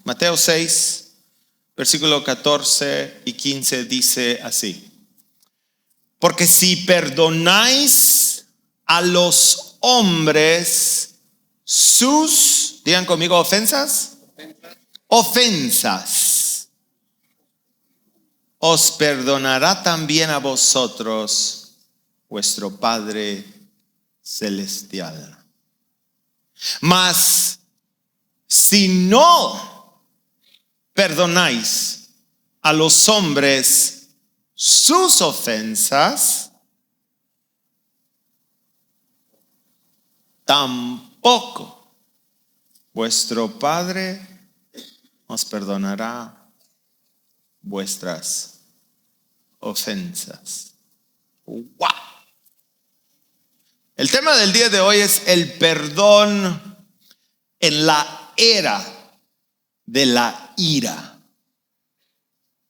Mateo 6, versículo 14 y 15 dice así: porque si perdonáis a los hombres sus, digan conmigo, ofensas, os perdonará también a vosotros vuestro Padre celestial. Mas si no perdonáis a los hombres sus ofensas, tampoco vuestro Padre os perdonará vuestras ofensas. ¡Wow! El tema del día de hoy es el perdón en la era de la ira.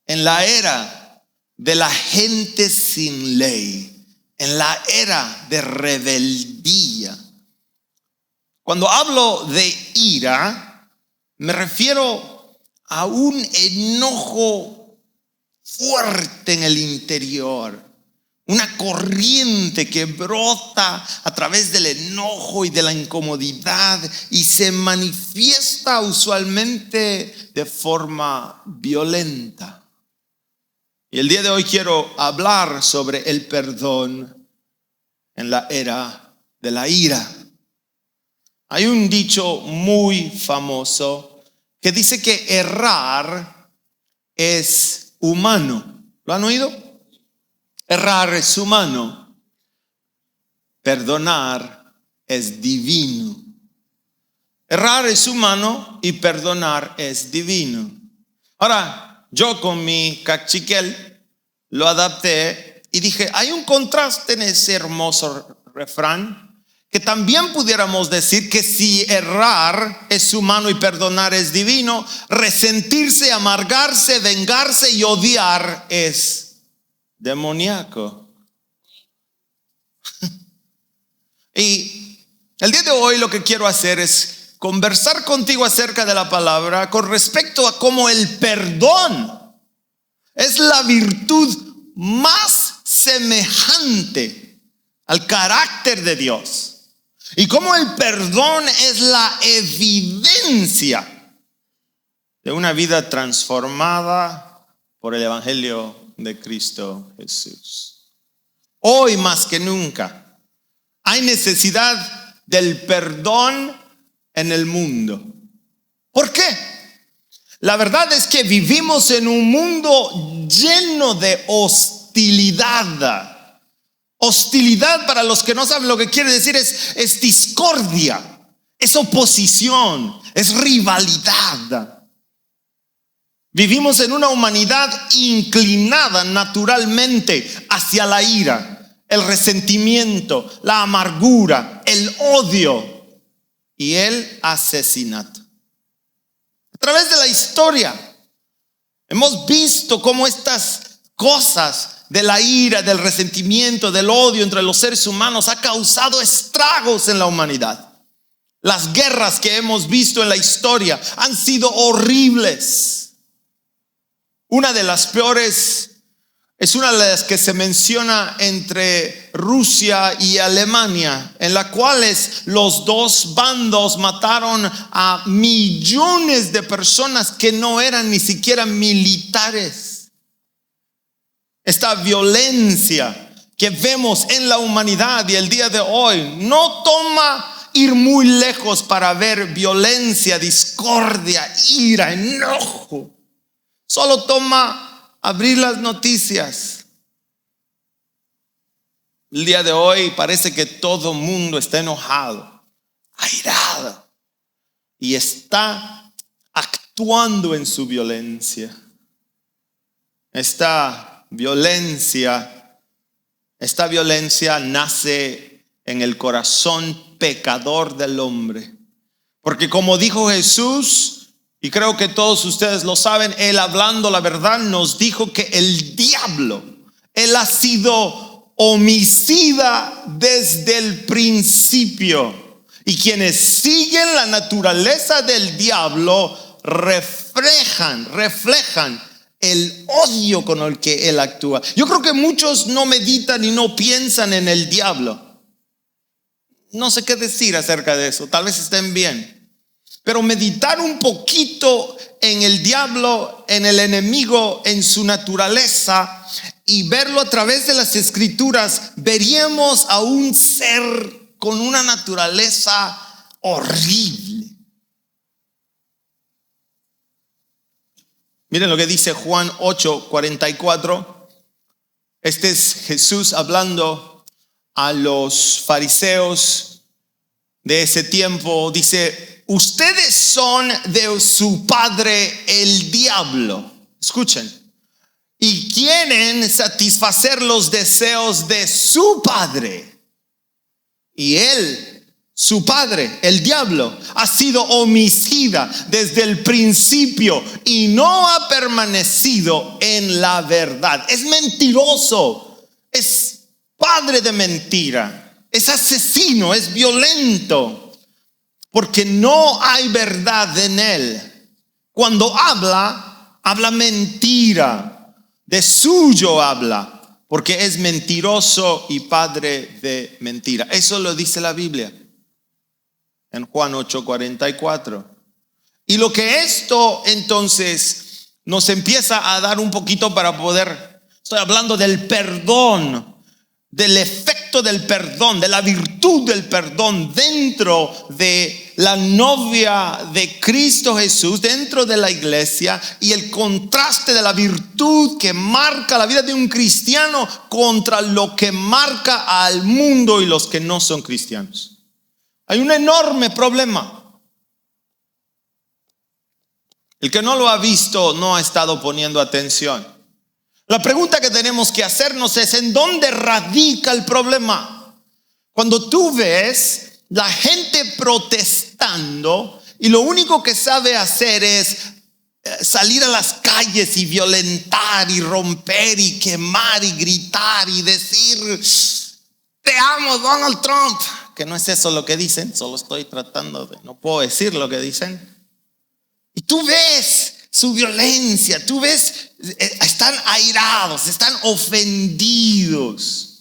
En la era de la gente sin ley. En la era de rebeldía. Cuando hablo de ira, me refiero a un enojo fuerte en el interior. Una corriente que brota a través del enojo y de la incomodidad y se manifiesta usualmente de forma violenta. Y el día de hoy quiero hablar sobre el perdón en la era de la ira. Hay un dicho muy famoso que dice que errar es humano. ¿Lo han oído? Errar es humano, perdonar es divino. Errar es humano y perdonar es divino. Ahora, yo con mi cachiquel lo adapté y dije, hay un contraste en ese hermoso refrán, que también pudiéramos decir que si errar es humano y perdonar es divino, resentirse, amargarse, vengarse y odiar es demoníaco. Y el día de hoy lo que quiero hacer es conversar contigo acerca de la palabra con respecto a cómo el perdón es la virtud más semejante al carácter de Dios y cómo el perdón es la evidencia de una vida transformada por el evangelio de Cristo Jesús. Hoy más que nunca hay necesidad del perdón en el mundo. ¿Por qué? La verdad es que vivimos en un mundo lleno de hostilidad. Hostilidad, para los que no saben lo que quiere decir, es discordia, es oposición, es rivalidad. Vivimos en una humanidad inclinada naturalmente hacia la ira, el resentimiento, la amargura, el odio y el asesinato. A través de la historia hemos visto cómo estas cosas de la ira, del resentimiento, del odio entre los seres humanos ha causado estragos en la humanidad. Las guerras que hemos visto en la historia han sido horribles. Una de las peores es una de las que se menciona entre Rusia y Alemania, en la cual los dos bandos mataron a millones de personas que no eran ni siquiera militares. Esta violencia que vemos en la humanidad y el día de hoy no toma ir muy lejos para ver violencia, discordia, ira, enojo. Solo toma abrir las noticias. El día de hoy parece que todo el mundo está enojado, airado y está actuando en su violencia. Esta violencia nace en el corazón pecador del hombre. Porque como dijo Jesús, y creo que todos ustedes lo saben, Él hablando la verdad nos dijo que el diablo, Él ha sido homicida desde el principio. Y quienes siguen la naturaleza del diablo reflejan el odio con el que él actúa. Yo creo que muchos no meditan y no piensan en el diablo. No sé qué decir acerca de eso, tal vez estén bien. Pero meditar un poquito en el diablo, en el enemigo, en su naturaleza y verlo a través de las escrituras, veríamos a un ser con una naturaleza horrible. Miren lo que dice Juan 8:44. Este es Jesús hablando a los fariseos de ese tiempo. Dice: ustedes son de su padre el diablo. Escuchen. Y quieren satisfacer los deseos de su padre. Y él, su padre, el diablo, ha sido homicida desde el principio y no ha permanecido en la verdad. Es mentiroso, es padre de mentira, es asesino, es violento, porque no hay verdad en él. Cuando habla mentira, de suyo habla, porque es mentiroso y padre de mentira. Eso lo dice la Biblia en Juan 8:44. Y lo que esto entonces nos empieza a dar un poquito para poder, estoy hablando del perdón, del efecto del perdón, de la virtud del perdón dentro de la novia de Cristo Jesús, dentro de la iglesia, y el contraste de la virtud que marca la vida de un cristiano contra lo que marca al mundo y los que no son cristianos. Hay un enorme problema. El que no lo ha visto no ha estado poniendo atención. La pregunta que tenemos que hacernos es: ¿en dónde radica el problema? Cuando tú ves la gente protestando y lo único que sabe hacer es salir a las calles y violentar y romper y quemar y gritar y decir: te amo, Donald Trump. Que no es eso lo que dicen, solo estoy tratando de, no puedo decir lo que dicen. Y tú ves su violencia, tú ves, están airados, están ofendidos.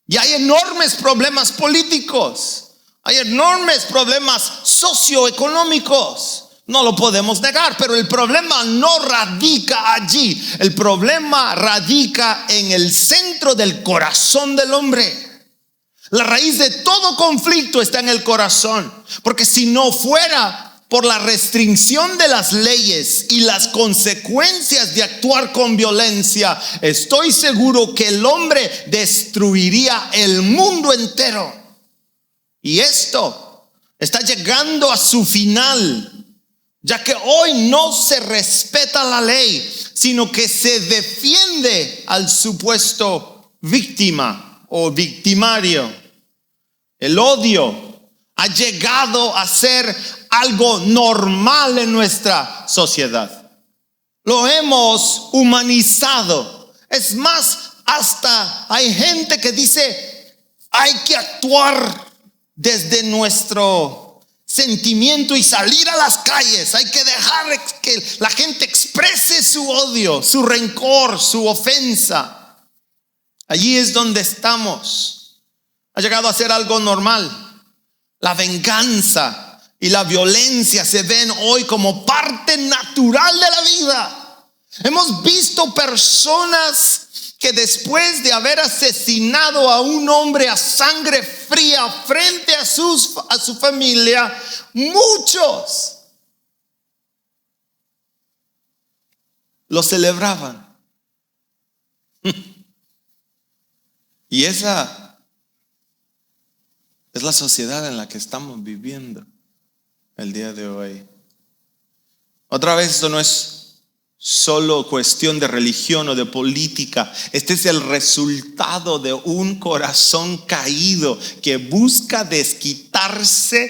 Y hay enormes problemas políticos, hay enormes problemas socioeconómicos. No lo podemos negar, pero el problema no radica allí. El problema radica en el centro del corazón del hombre. La raíz de todo conflicto está en el corazón, porque si no fuera por la restricción de las leyes y las consecuencias de actuar con violencia, estoy seguro que el hombre destruiría el mundo entero. Y esto está llegando a su final, ya que hoy no se respeta la ley, sino que se defiende al supuesto víctima o victimario. El odio ha llegado a ser algo normal en nuestra sociedad. Lo hemos humanizado. Es más, hasta hay gente que dice: hay que actuar desde nuestro sentimiento y salir a las calles. Hay que dejar que la gente exprese su odio, su rencor, su ofensa. Allí es donde estamos. Ha llegado a ser algo normal. La venganza y la violencia se ven hoy como parte natural de la vida. Hemos visto personas que después de haber asesinado a un hombre a sangre fría frente a su familia, muchos lo celebraban. Y esa es la sociedad en la que estamos viviendo el día de hoy. Otra vez, esto no es solo cuestión de religión o de política. Este es el resultado de un corazón caído que busca desquitarse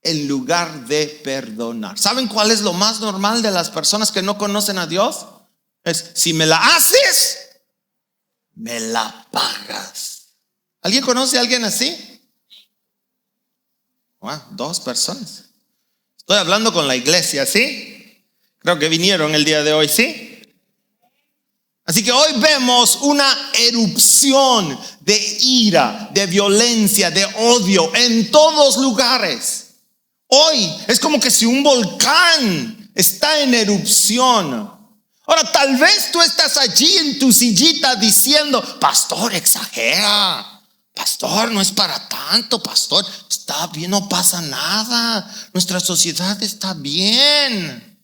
en lugar de perdonar. ¿Saben cuál es lo más normal de las personas que no conocen a Dios? Es: si me la haces, me la pagas. ¿Alguien conoce a alguien así? Dos personas. Estoy hablando con la iglesia, ¿sí? Creo que vinieron el día de hoy, ¿sí? Así que hoy vemos una erupción de ira, de violencia, de odio en todos lugares. Hoy es como que si un volcán está en erupción. Ahora, tal vez tú estás allí en tu sillita diciendo: pastor, exagera. Pastor, no es para tanto. Pastor, está bien, no pasa nada. Nuestra sociedad está bien.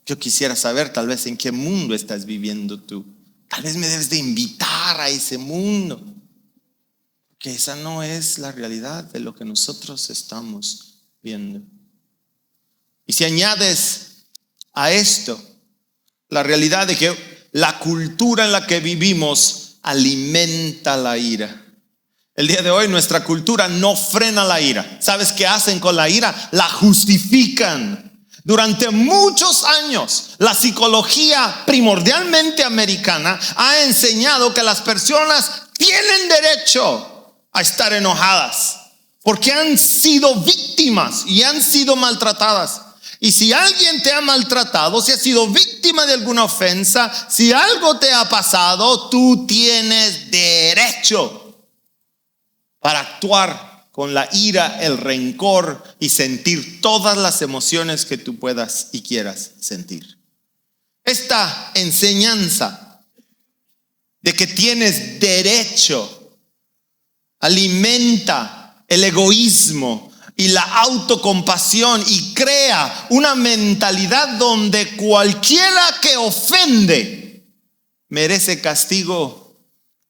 Yo quisiera saber tal vez en qué mundo estás viviendo tú. Tal vez me debes de invitar a ese mundo, que esa no es la realidad de lo que nosotros estamos viendo. Y si añades a esto la realidad de que la cultura en la que vivimos alimenta la ira. El día de hoy nuestra cultura no frena la ira. ¿Sabes qué hacen con la ira? La justifican. Durante muchos años, la psicología primordialmente americana ha enseñado que las personas tienen derecho a estar enojadas porque han sido víctimas y han sido maltratadas. Y si alguien te ha maltratado, si has sido víctima de alguna ofensa, si algo te ha pasado, tú tienes derecho para actuar con la ira, el rencor y sentir todas las emociones que tú puedas y quieras sentir. Esta enseñanza de que tienes derecho alimenta el egoísmo y la autocompasión y crea una mentalidad donde cualquiera que ofende merece castigo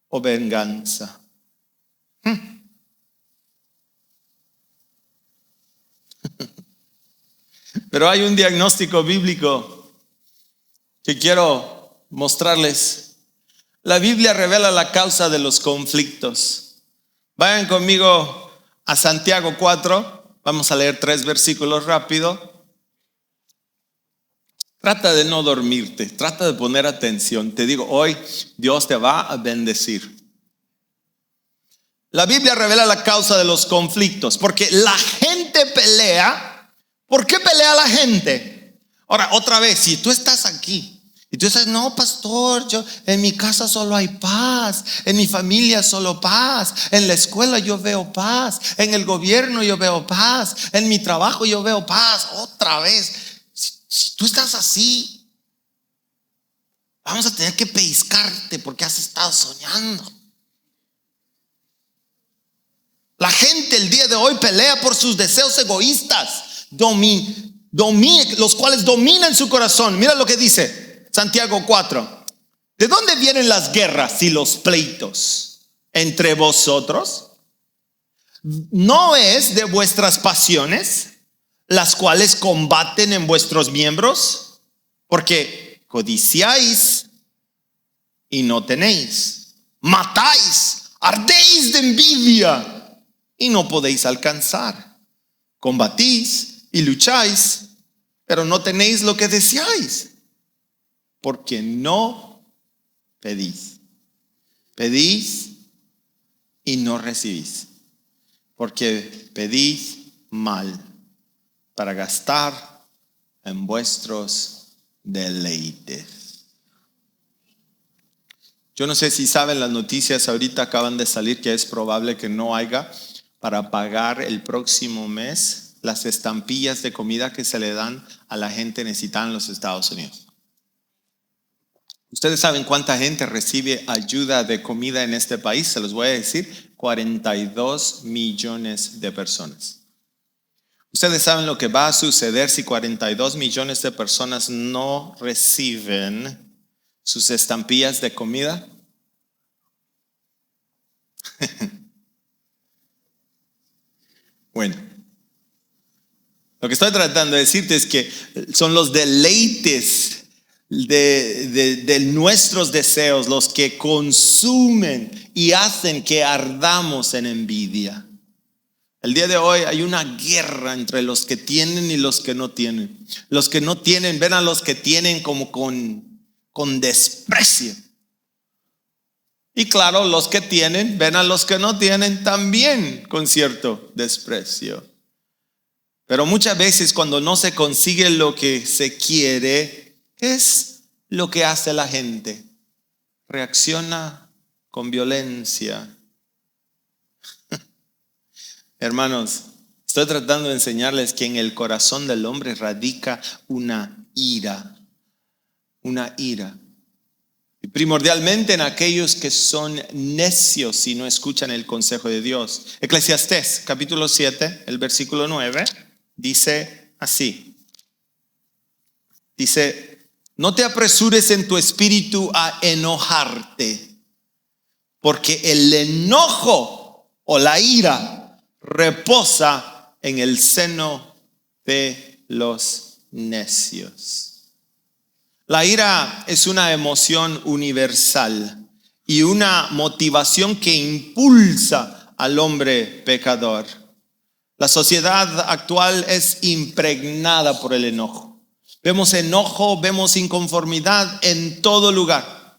o venganza. Pero hay un diagnóstico bíblico que quiero mostrarles. La Biblia revela la causa de los conflictos. Vayan conmigo a Santiago 4. Vamos a leer 3 versículos rápido. Trata de no dormirte, trata de poner atención. Te digo, hoy Dios te va a bendecir. La Biblia revela la causa de los conflictos, porque la gente pelea. ¿Por qué pelea la gente? Ahora, otra vez, si tú estás aquí y tú dices: no, pastor, yo en mi casa solo hay paz, en mi familia solo paz, en la escuela yo veo paz, en el gobierno yo veo paz, en mi trabajo yo veo paz. Otra vez, si tú estás así, vamos a tener que pellizcarte porque has estado soñando. La gente el día de hoy pelea por sus deseos egoístas, los cuales dominan su corazón. Mira lo que dice Santiago 4. ¿De dónde vienen las guerras y los pleitos entre vosotros? ¿No es de vuestras pasiones las cuales combaten en vuestros miembros? Porque codiciáis y no tenéis, matáis, ardéis de envidia y no podéis alcanzar, combatís y lucháis, pero no tenéis lo que deseáis, porque no pedís. Pedís y no recibís, porque pedís mal, para gastar en vuestros deleites. Yo no sé si saben, las noticias ahorita acaban de salir que es probable que no haya para pagar el próximo mes las estampillas de comida que se le dan a la gente necesitada en los Estados Unidos. ¿Ustedes saben cuánta gente recibe ayuda de comida en este país? Se los voy a decir: 42 millones de personas. ¿Ustedes saben lo que va a suceder si 42 millones de personas no reciben sus estampillas de comida? Bueno, lo que estoy tratando de decirte es que son los deleites de nuestros deseos los que consumen y hacen que ardamos en envidia. El día de hoy hay una guerra entre los que tienen y los que no tienen. Los que no tienen ven a los que tienen como con desprecio. Y claro, los que tienen ven a los que no tienen también con cierto desprecio. Pero muchas veces cuando no se consigue lo que se quiere, ¿qué es lo que hace la gente? Reacciona con violencia. Hermanos, estoy tratando de enseñarles que en el corazón del hombre radica una ira. Una ira. Y primordialmente en aquellos que son necios y no escuchan el consejo de Dios. Eclesiastés capítulo 7, el versículo 9, dice así. Dice, no te apresures en tu espíritu a enojarte, porque el enojo o la ira reposa en el seno de los necios. La ira es una emoción universal y una motivación que impulsa al hombre pecador. La sociedad actual es impregnada por el enojo. Vemos enojo, vemos inconformidad en todo lugar.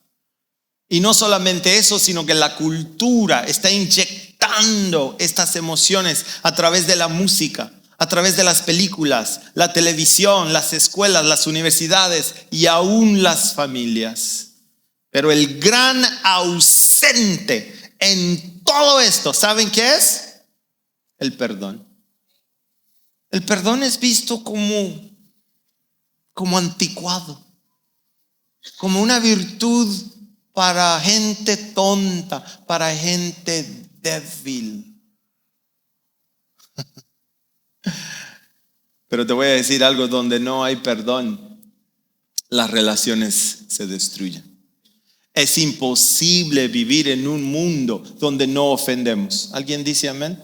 Y no solamente eso, sino que la cultura está inyectando estas emociones a través de la música, a través de las películas, la televisión, las escuelas, las universidades y aún las familias. Pero el gran ausente en todo esto, ¿saben qué es? El perdón. El perdón es visto como anticuado, como una virtud para gente tonta, para gente débil. Pero te voy a decir algo, donde no hay perdón, las relaciones se destruyen. Es imposible vivir en un mundo donde no ofendemos. ¿Alguien dice amén?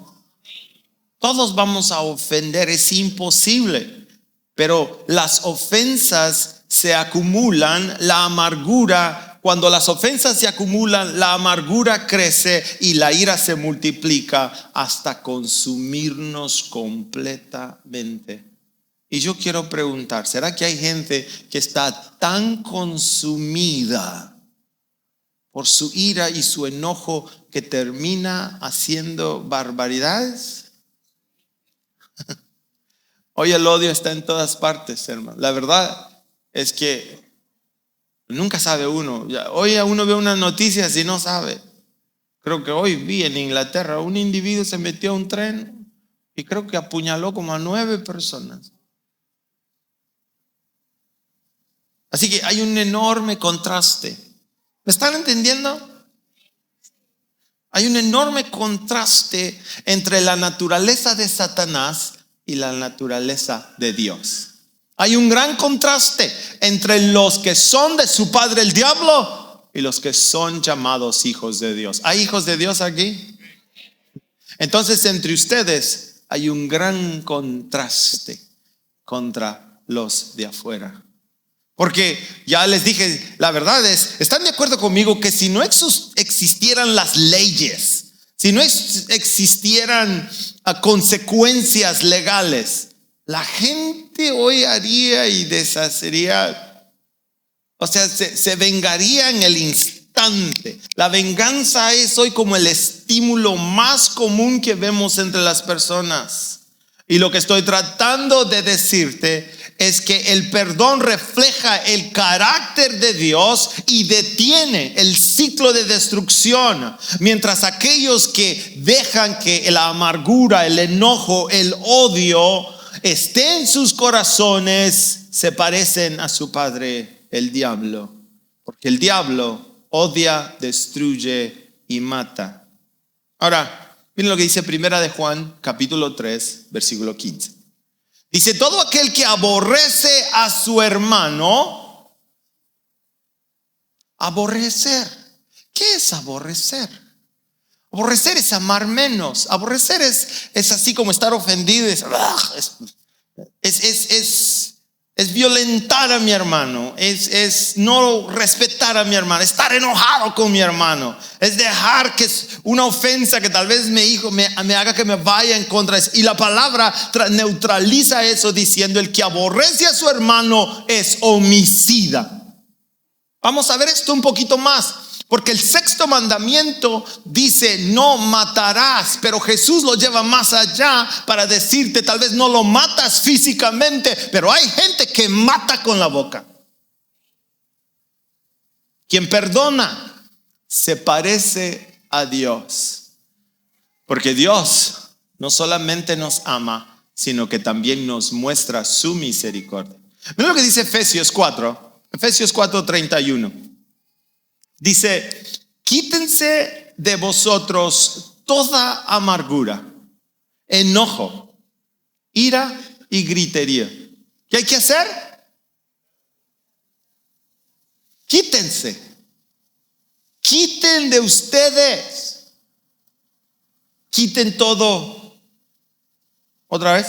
Todos vamos a ofender, es imposible. Pero las ofensas se acumulan, la amargura, cuando las ofensas se acumulan, la amargura crece y la ira se multiplica hasta consumirnos completamente. Y yo quiero preguntar, ¿será que hay gente que está tan consumida por su ira y su enojo que termina haciendo barbaridades? Hoy el odio está en todas partes, hermano. La verdad es que nunca sabe uno. Hoy uno ve unas noticias y no sabe. Creo que hoy vi en Inglaterra un individuo se metió a un tren y creo que apuñaló como a 9 personas. Así que hay un enorme contraste. ¿Me están entendiendo? Hay un enorme contraste entre la naturaleza de Satanás y la naturaleza de Dios. Hay un gran contraste entre los que son de su padre el diablo y los que son llamados hijos de Dios. ¿Hay hijos de Dios aquí? Entonces entre ustedes hay un gran contraste contra los de afuera. Porque ya les dije, la verdad es, ¿están de acuerdo conmigo que si no existieran las leyes, si no existieran consecuencias legales, la gente hoy haría y deshacería, o sea, se vengaría en el instante? La venganza es hoy como el estímulo más común que vemos entre las personas. Y lo que estoy tratando de decirte es que el perdón refleja el carácter de Dios y detiene el ciclo de destrucción, mientras aquellos que dejan que la amargura, el enojo, el odio esté en sus corazones, se parecen a su padre, el diablo. Porque el diablo odia, destruye y mata. Ahora, miren lo que dice Primera de Juan, capítulo 3, versículo 15. Dice, todo aquel que aborrece a su hermano, aborrecer. ¿Qué es aborrecer? Aborrecer es amar menos. Aborrecer es así como estar ofendido. Es violentar a mi hermano. Es no respetar a mi hermano. Estar enojado con mi hermano. Es dejar que una ofensa que tal vez me haga que me vaya en contra. Y la palabra neutraliza eso diciendo, el que aborrece a su hermano es homicida. Vamos a ver esto un poquito más. Porque el sexto mandamiento dice no matarás, pero Jesús lo lleva más allá para decirte tal vez no lo matas físicamente, pero hay gente que mata con la boca. Quien perdona se parece a Dios, porque Dios no solamente nos ama, sino que también nos muestra su misericordia. Mira lo que dice Efesios 4:31. Dice, quítense de vosotros toda amargura, enojo, ira y gritería. ¿Qué hay que hacer? Quítense. Quiten de ustedes. Quiten todo. Otra vez.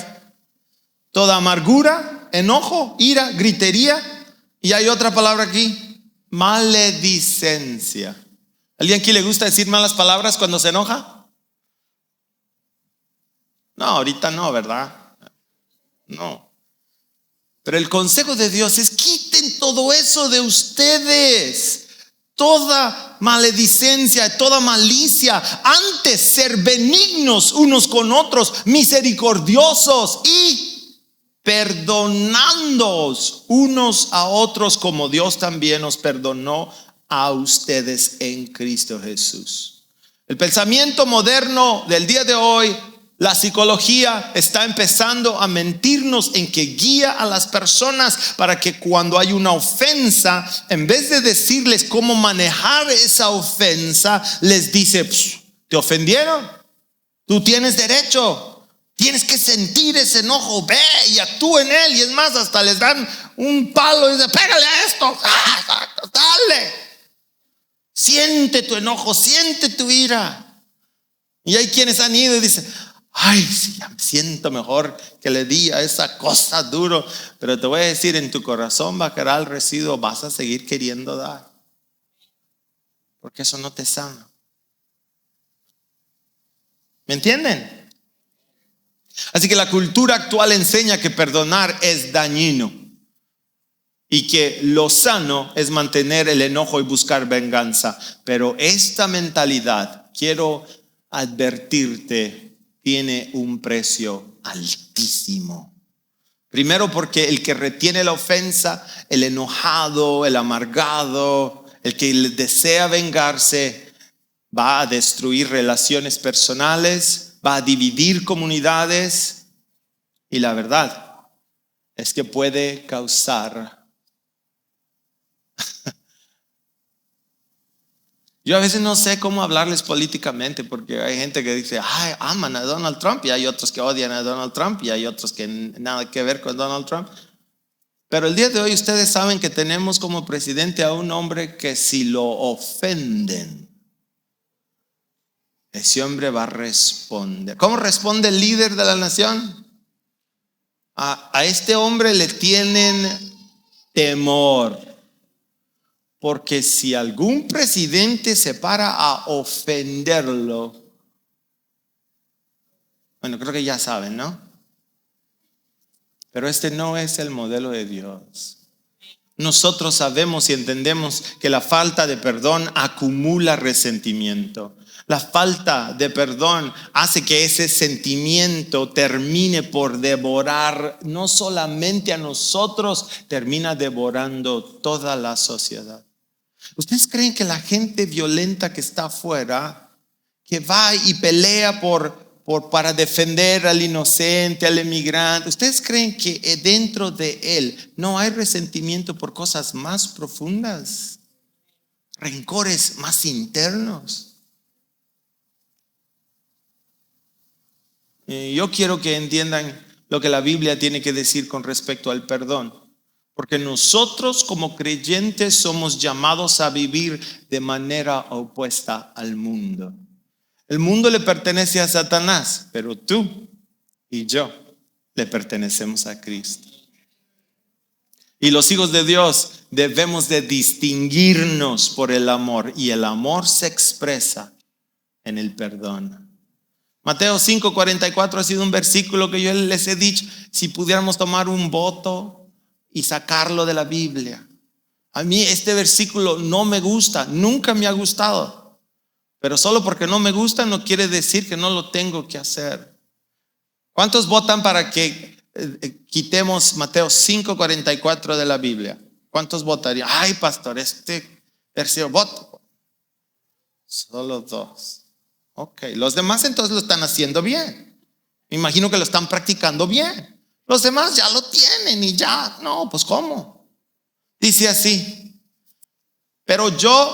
Toda amargura, enojo, ira, gritería. Y hay otra palabra aquí. Maledicencia. ¿Alguien aquí le gusta decir malas palabras cuando se enoja? No, ahorita no, ¿verdad? No. Pero el consejo de Dios es quiten todo eso de ustedes. Toda maledicencia, toda malicia. Antes ser benignos unos con otros, misericordiosos y perdonándoos unos a otros como Dios también os perdonó a ustedes en Cristo Jesús. El pensamiento moderno del día de hoy, la psicología está empezando a mentirnos en que guía a las personas para que cuando hay una ofensa, en vez de decirles cómo manejar esa ofensa, les dice, ¿te ofendieron? Tú tienes derecho. Tienes que sentir ese enojo, ve y actúa en él. Y es más, hasta les dan un palo y dicen, pégale a esto, dale. Siente tu enojo, siente tu ira. Y hay quienes han ido y dicen, ay, sí, ya me siento mejor que le di a esa cosa duro. Pero te voy a decir, en tu corazón va a quedar el residuo, vas a seguir queriendo dar. Porque eso no te sana. ¿Me entienden? Así que la cultura actual enseña que perdonar es dañino y que lo sano es mantener el enojo y buscar venganza. Pero esta mentalidad, quiero advertirte, tiene un precio altísimo. Primero porque el que retiene la ofensa, el enojado, el amargado, el que desea vengarse, va a destruir relaciones personales, va a dividir comunidades y la verdad es que puede causar. Yo a veces no sé cómo hablarles políticamente porque hay gente que dice, ay, aman a Donald Trump y hay otros que odian a Donald Trump y hay otros que nada que ver con Donald Trump. Pero el día de hoy ustedes saben que tenemos como presidente a un hombre que si lo ofenden, ese hombre va a responder. ¿Cómo responde el líder de la nación? A este hombre le tienen temor. Porque si algún presidente se para a ofenderlo, bueno, creo que ya saben, ¿no? Pero este no es el modelo de Dios. Nosotros sabemos y entendemos que la falta de perdón acumula resentimiento. La falta de perdón hace que ese sentimiento termine por devorar no solamente a nosotros, termina devorando toda la sociedad. ¿Ustedes creen que la gente violenta que está afuera, que va y pelea para defender al inocente, al emigrante, ustedes creen que dentro de él no hay resentimiento por cosas más profundas, rencores más internos? Yo quiero que entiendan lo que la Biblia tiene que decir con respecto al perdón, porque nosotros como creyentes somos llamados a vivir de manera opuesta al mundo. El mundo le pertenece a Satanás, pero tú y yo le pertenecemos a Cristo. Y los hijos de Dios debemos de distinguirnos por el amor, y el amor se expresa en el perdón. Mateo 5:44 ha sido un versículo que yo les he dicho, si pudiéramos tomar un voto y sacarlo de la Biblia, A mí este versículo no me gusta, nunca me ha gustado. Pero solo porque no me gusta no quiere decir que no lo tengo que hacer. ¿Cuántos votan para que quitemos Mateo 5:44 de la Biblia? ¿Cuántos votarían? Ay, pastor, este versículo, voto. Solo 2. Ok, los demás entonces lo están haciendo bien. Me imagino que lo están practicando bien. Los demás ya lo tienen y ya. No, pues ¿cómo? Dice así. Pero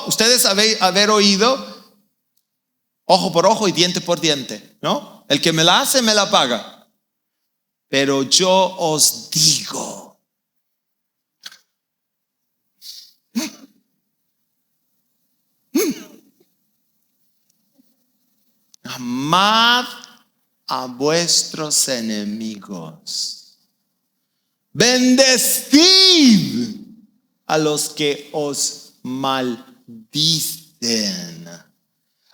ustedes haber oído ojo por ojo y diente por diente, ¿no? El que me la hace, me la paga. Pero yo os digo. Amad a vuestros enemigos. Bendecid a los que os maldicen.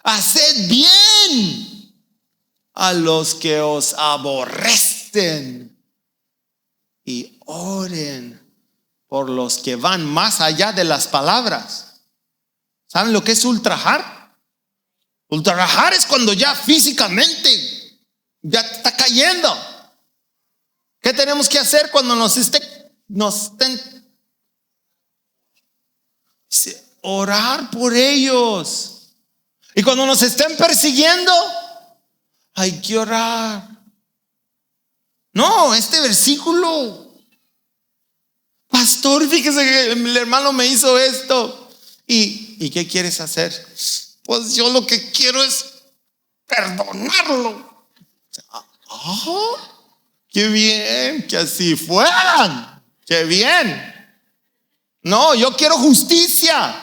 Haced bien a los que os aborrecen. Y oren por los que van más allá de las palabras. ¿Saben lo que es ultrajar? Ultrajar es cuando ya físicamente ya está cayendo. ¿Qué tenemos que hacer cuando nos estén? Orar por ellos. Y cuando nos estén persiguiendo, hay que orar. No, este versículo, pastor, fíjese que el hermano me hizo esto. ¿Y qué quieres hacer? Pues yo lo que quiero es perdonarlo. Qué bien, que así fueran. Qué bien. No, yo quiero justicia.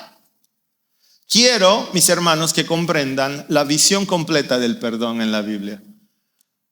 Quiero, mis hermanos, que comprendan la visión completa del perdón en la Biblia.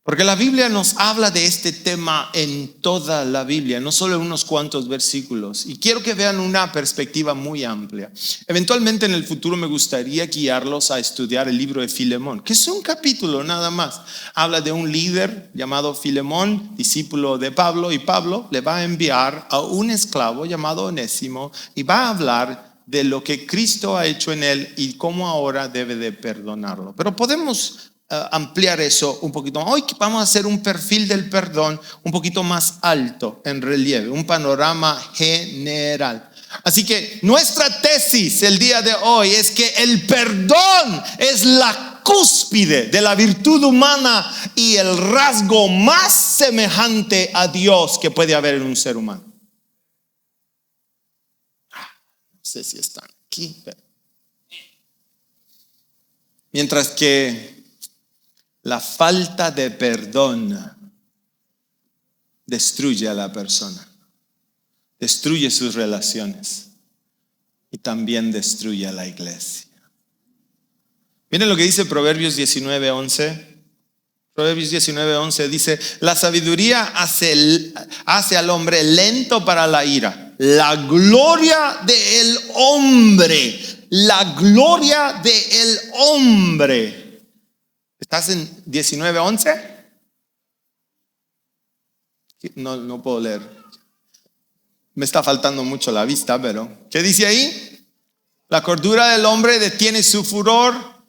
Porque la Biblia nos habla de este tema en toda la Biblia, no solo en unos cuantos versículos. Y quiero que vean una perspectiva muy amplia. Eventualmente en el futuro me gustaría guiarlos a estudiar el libro de Filemón, que es un capítulo nada más. Habla de un líder llamado Filemón, discípulo de Pablo, y Pablo le va a enviar a un esclavo llamado Onésimo y va a hablar de lo que Cristo ha hecho en él y cómo ahora debe de perdonarlo. Pero podemos ampliar eso un poquito. Hoy vamos a hacer un perfil del perdón un poquito más alto, en relieve, un panorama general. Así que nuestra tesis el día de hoy es que el perdón es la cúspide de la virtud humana y el rasgo más semejante a Dios que puede haber en un ser humano. No sé si están aquí, pero mientras que la falta de perdón destruye a la persona, destruye sus relaciones y también destruye a la iglesia. Miren lo que dice Proverbios 19:11. Proverbios 19:11 dice: la sabiduría hace al hombre lento para la ira. La gloria del hombre. La gloria del hombre. ¿Estás en 19:11? No puedo leer. Me está faltando mucho la vista, pero ¿qué dice ahí? La cordura del hombre detiene su furor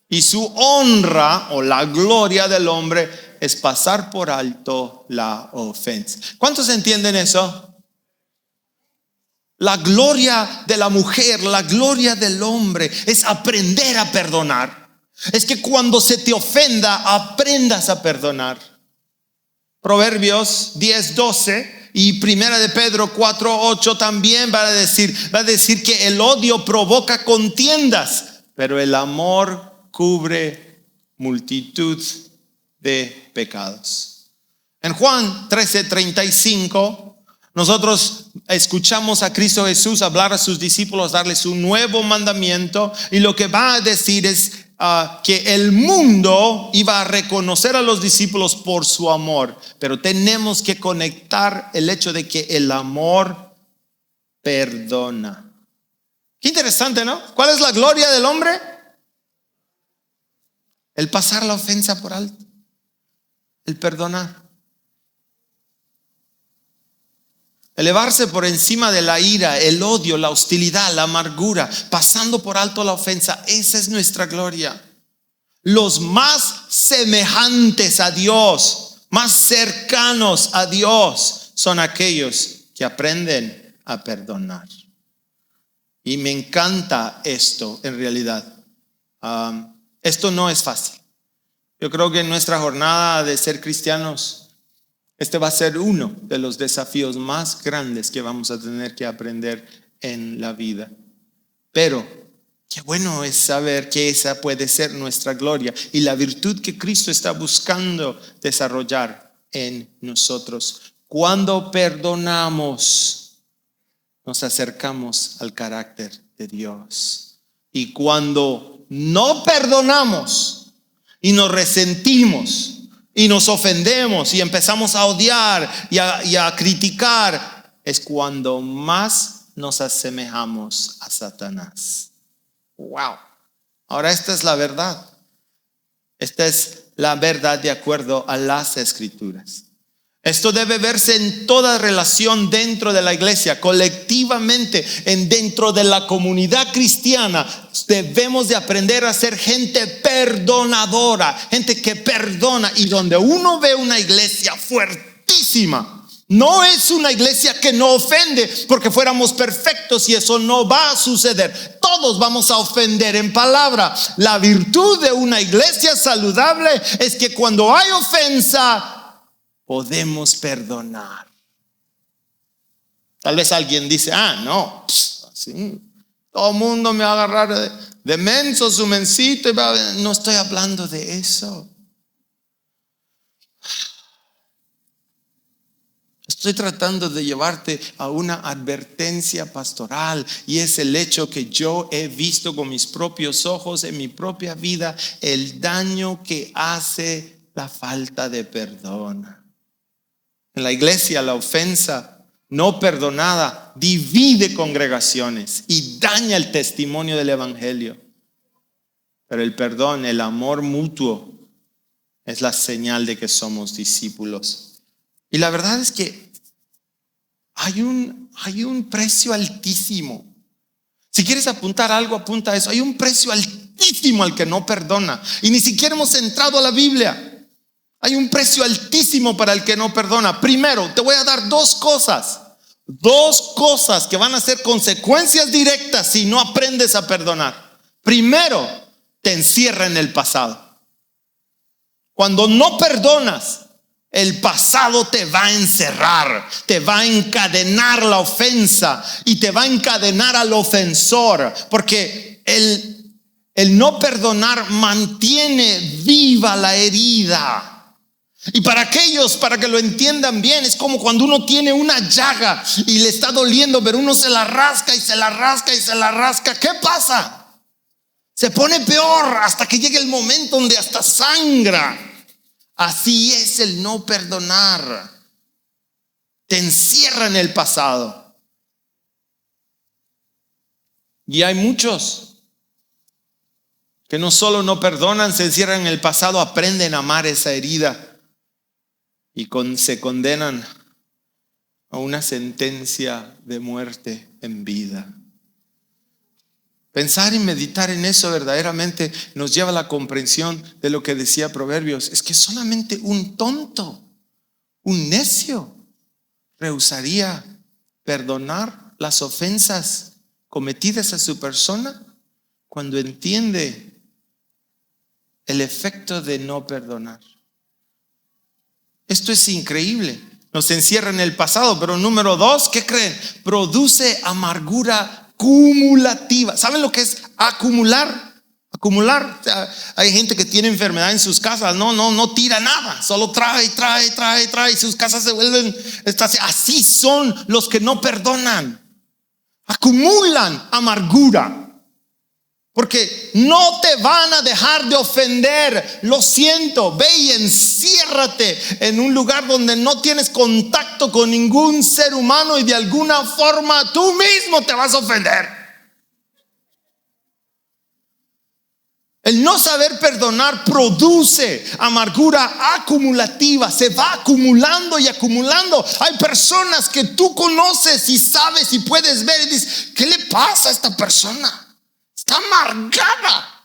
y su honra o la gloria del hombre es pasar por alto la ofensa. ¿Cuántos entienden eso? La gloria de la mujer, la gloria del hombre es aprender a perdonar. Es que cuando se te ofenda, aprendas a perdonar. Proverbios 10:12 y Primera de Pedro 4:8 también va a decir que el odio provoca contiendas, pero el amor cubre multitud de pecados. En Juan 13:35 nosotros escuchamos a Cristo Jesús hablar a sus discípulos, darles un nuevo mandamiento, y lo que va a decir es que el mundo iba a reconocer a los discípulos por su amor, pero tenemos que conectar el hecho de que el amor perdona. Qué interesante, ¿no? ¿Cuál es la gloria del hombre? El pasar la ofensa por alto, el perdonar. Elevarse por encima de la ira, el odio, la hostilidad, la amargura, pasando por alto la ofensa. Esa es nuestra gloria. Los más semejantes a Dios, más cercanos a Dios, son aquellos que aprenden a perdonar. Y me encanta esto en realidad. Esto no es fácil. Yo creo que en nuestra jornada de ser cristianos, este va a ser uno de los desafíos más grandes que vamos a tener que aprender en la vida. Pero qué bueno es saber que esa puede ser nuestra gloria y la virtud que Cristo está buscando desarrollar en nosotros. Cuando perdonamos, nos acercamos al carácter de Dios. Y cuando no perdonamos y nos resentimos y nos ofendemos y empezamos a odiar y a criticar, es cuando más nos asemejamos a Satanás. Wow. Ahora esta es la verdad. Esta es la verdad de acuerdo a las Escrituras. Esto debe verse en toda relación dentro de la iglesia, colectivamente, dentro de la comunidad cristiana. Debemos de aprender a ser gente perdonadora, gente que perdona. Y donde uno ve una iglesia fuertísima, no es una iglesia que no ofende, porque fuéramos perfectos y eso no va a suceder. Todos vamos a ofender en palabra. La virtud de una iglesia saludable es que cuando hay ofensa, podemos perdonar. Tal vez alguien dice, no, así, todo el mundo me va a agarrar de menso, su mencito. No estoy hablando de eso. Estoy tratando de llevarte a una advertencia pastoral, y es el hecho que yo he visto con mis propios ojos en mi propia vida el daño que hace la falta de perdón. En la iglesia, la ofensa no perdonada divide congregaciones y daña el testimonio del evangelio. Pero el perdón, el amor mutuo, es la señal de que somos discípulos. Y la verdad es que hay un precio altísimo. Si quieres apuntar algo, apunta eso. Hay un precio altísimo al que no perdona. Y ni siquiera hemos entrado a la Biblia. Hay un precio altísimo para el que no perdona. Primero, te voy a dar dos cosas que van a ser consecuencias directas si no aprendes a perdonar. Primero, te encierra en el pasado. Cuando no perdonas, el pasado te va a encerrar, te va a encadenar la ofensa y te va a encadenar al ofensor, porque el no perdonar mantiene viva la herida. Y para que lo entiendan bien, es como cuando uno tiene una llaga y le está doliendo, pero uno se la rasca y se la rasca y se la rasca. ¿Qué pasa? Se pone peor hasta que llegue el momento donde hasta sangra. Así es el no perdonar. Te encierra en el pasado. Y hay muchos que no solo no perdonan, se encierran en el pasado, aprenden a amar esa herida. Y se condenan a una sentencia de muerte en vida. Pensar y meditar en eso verdaderamente nos lleva a la comprensión de lo que decía Proverbios. Es que solamente un tonto, un necio, rehusaría perdonar las ofensas cometidas a su persona cuando entiende el efecto de no perdonar. Esto es increíble. Nos encierra en el pasado, pero número dos, ¿qué creen? Produce amargura cumulativa. ¿Saben lo que es acumular? Acumular. O sea, hay gente que tiene enfermedad en sus casas, no tira nada, solo trae, y sus casas se vuelven así. Son los que no perdonan. Acumulan amargura. Porque no te van a dejar de ofender. Lo siento, ve y enciérrate en un lugar donde no tienes contacto con ningún ser humano y de alguna forma tú mismo te vas a ofender. El no saber perdonar produce amargura acumulativa, se va acumulando y acumulando. Hay personas que tú conoces y sabes y puedes ver y dices, ¿qué le pasa a esta persona? Está amargada,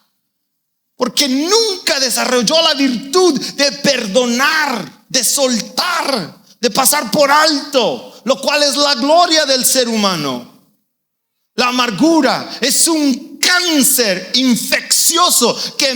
porque nunca desarrolló la virtud de perdonar, de soltar, de pasar por alto, lo cual es la gloria del ser humano. La amargura es un cáncer infeccioso que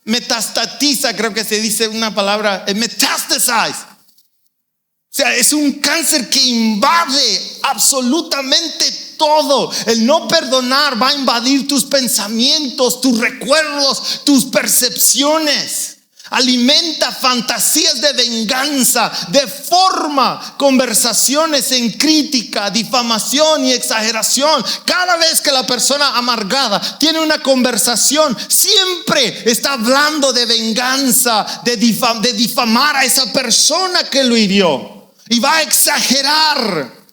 metastatiza, creo que se dice una palabra, metastasize. O sea, es un cáncer que invade absolutamente todo. El no perdonar va a invadir tus pensamientos, tus recuerdos, tus percepciones. Alimenta fantasías de venganza, deforma conversaciones en crítica, difamación y exageración. Cada vez que la persona amargada tiene una conversación, siempre está hablando de venganza, de difamar a esa persona que lo hirió. Y va a exagerar.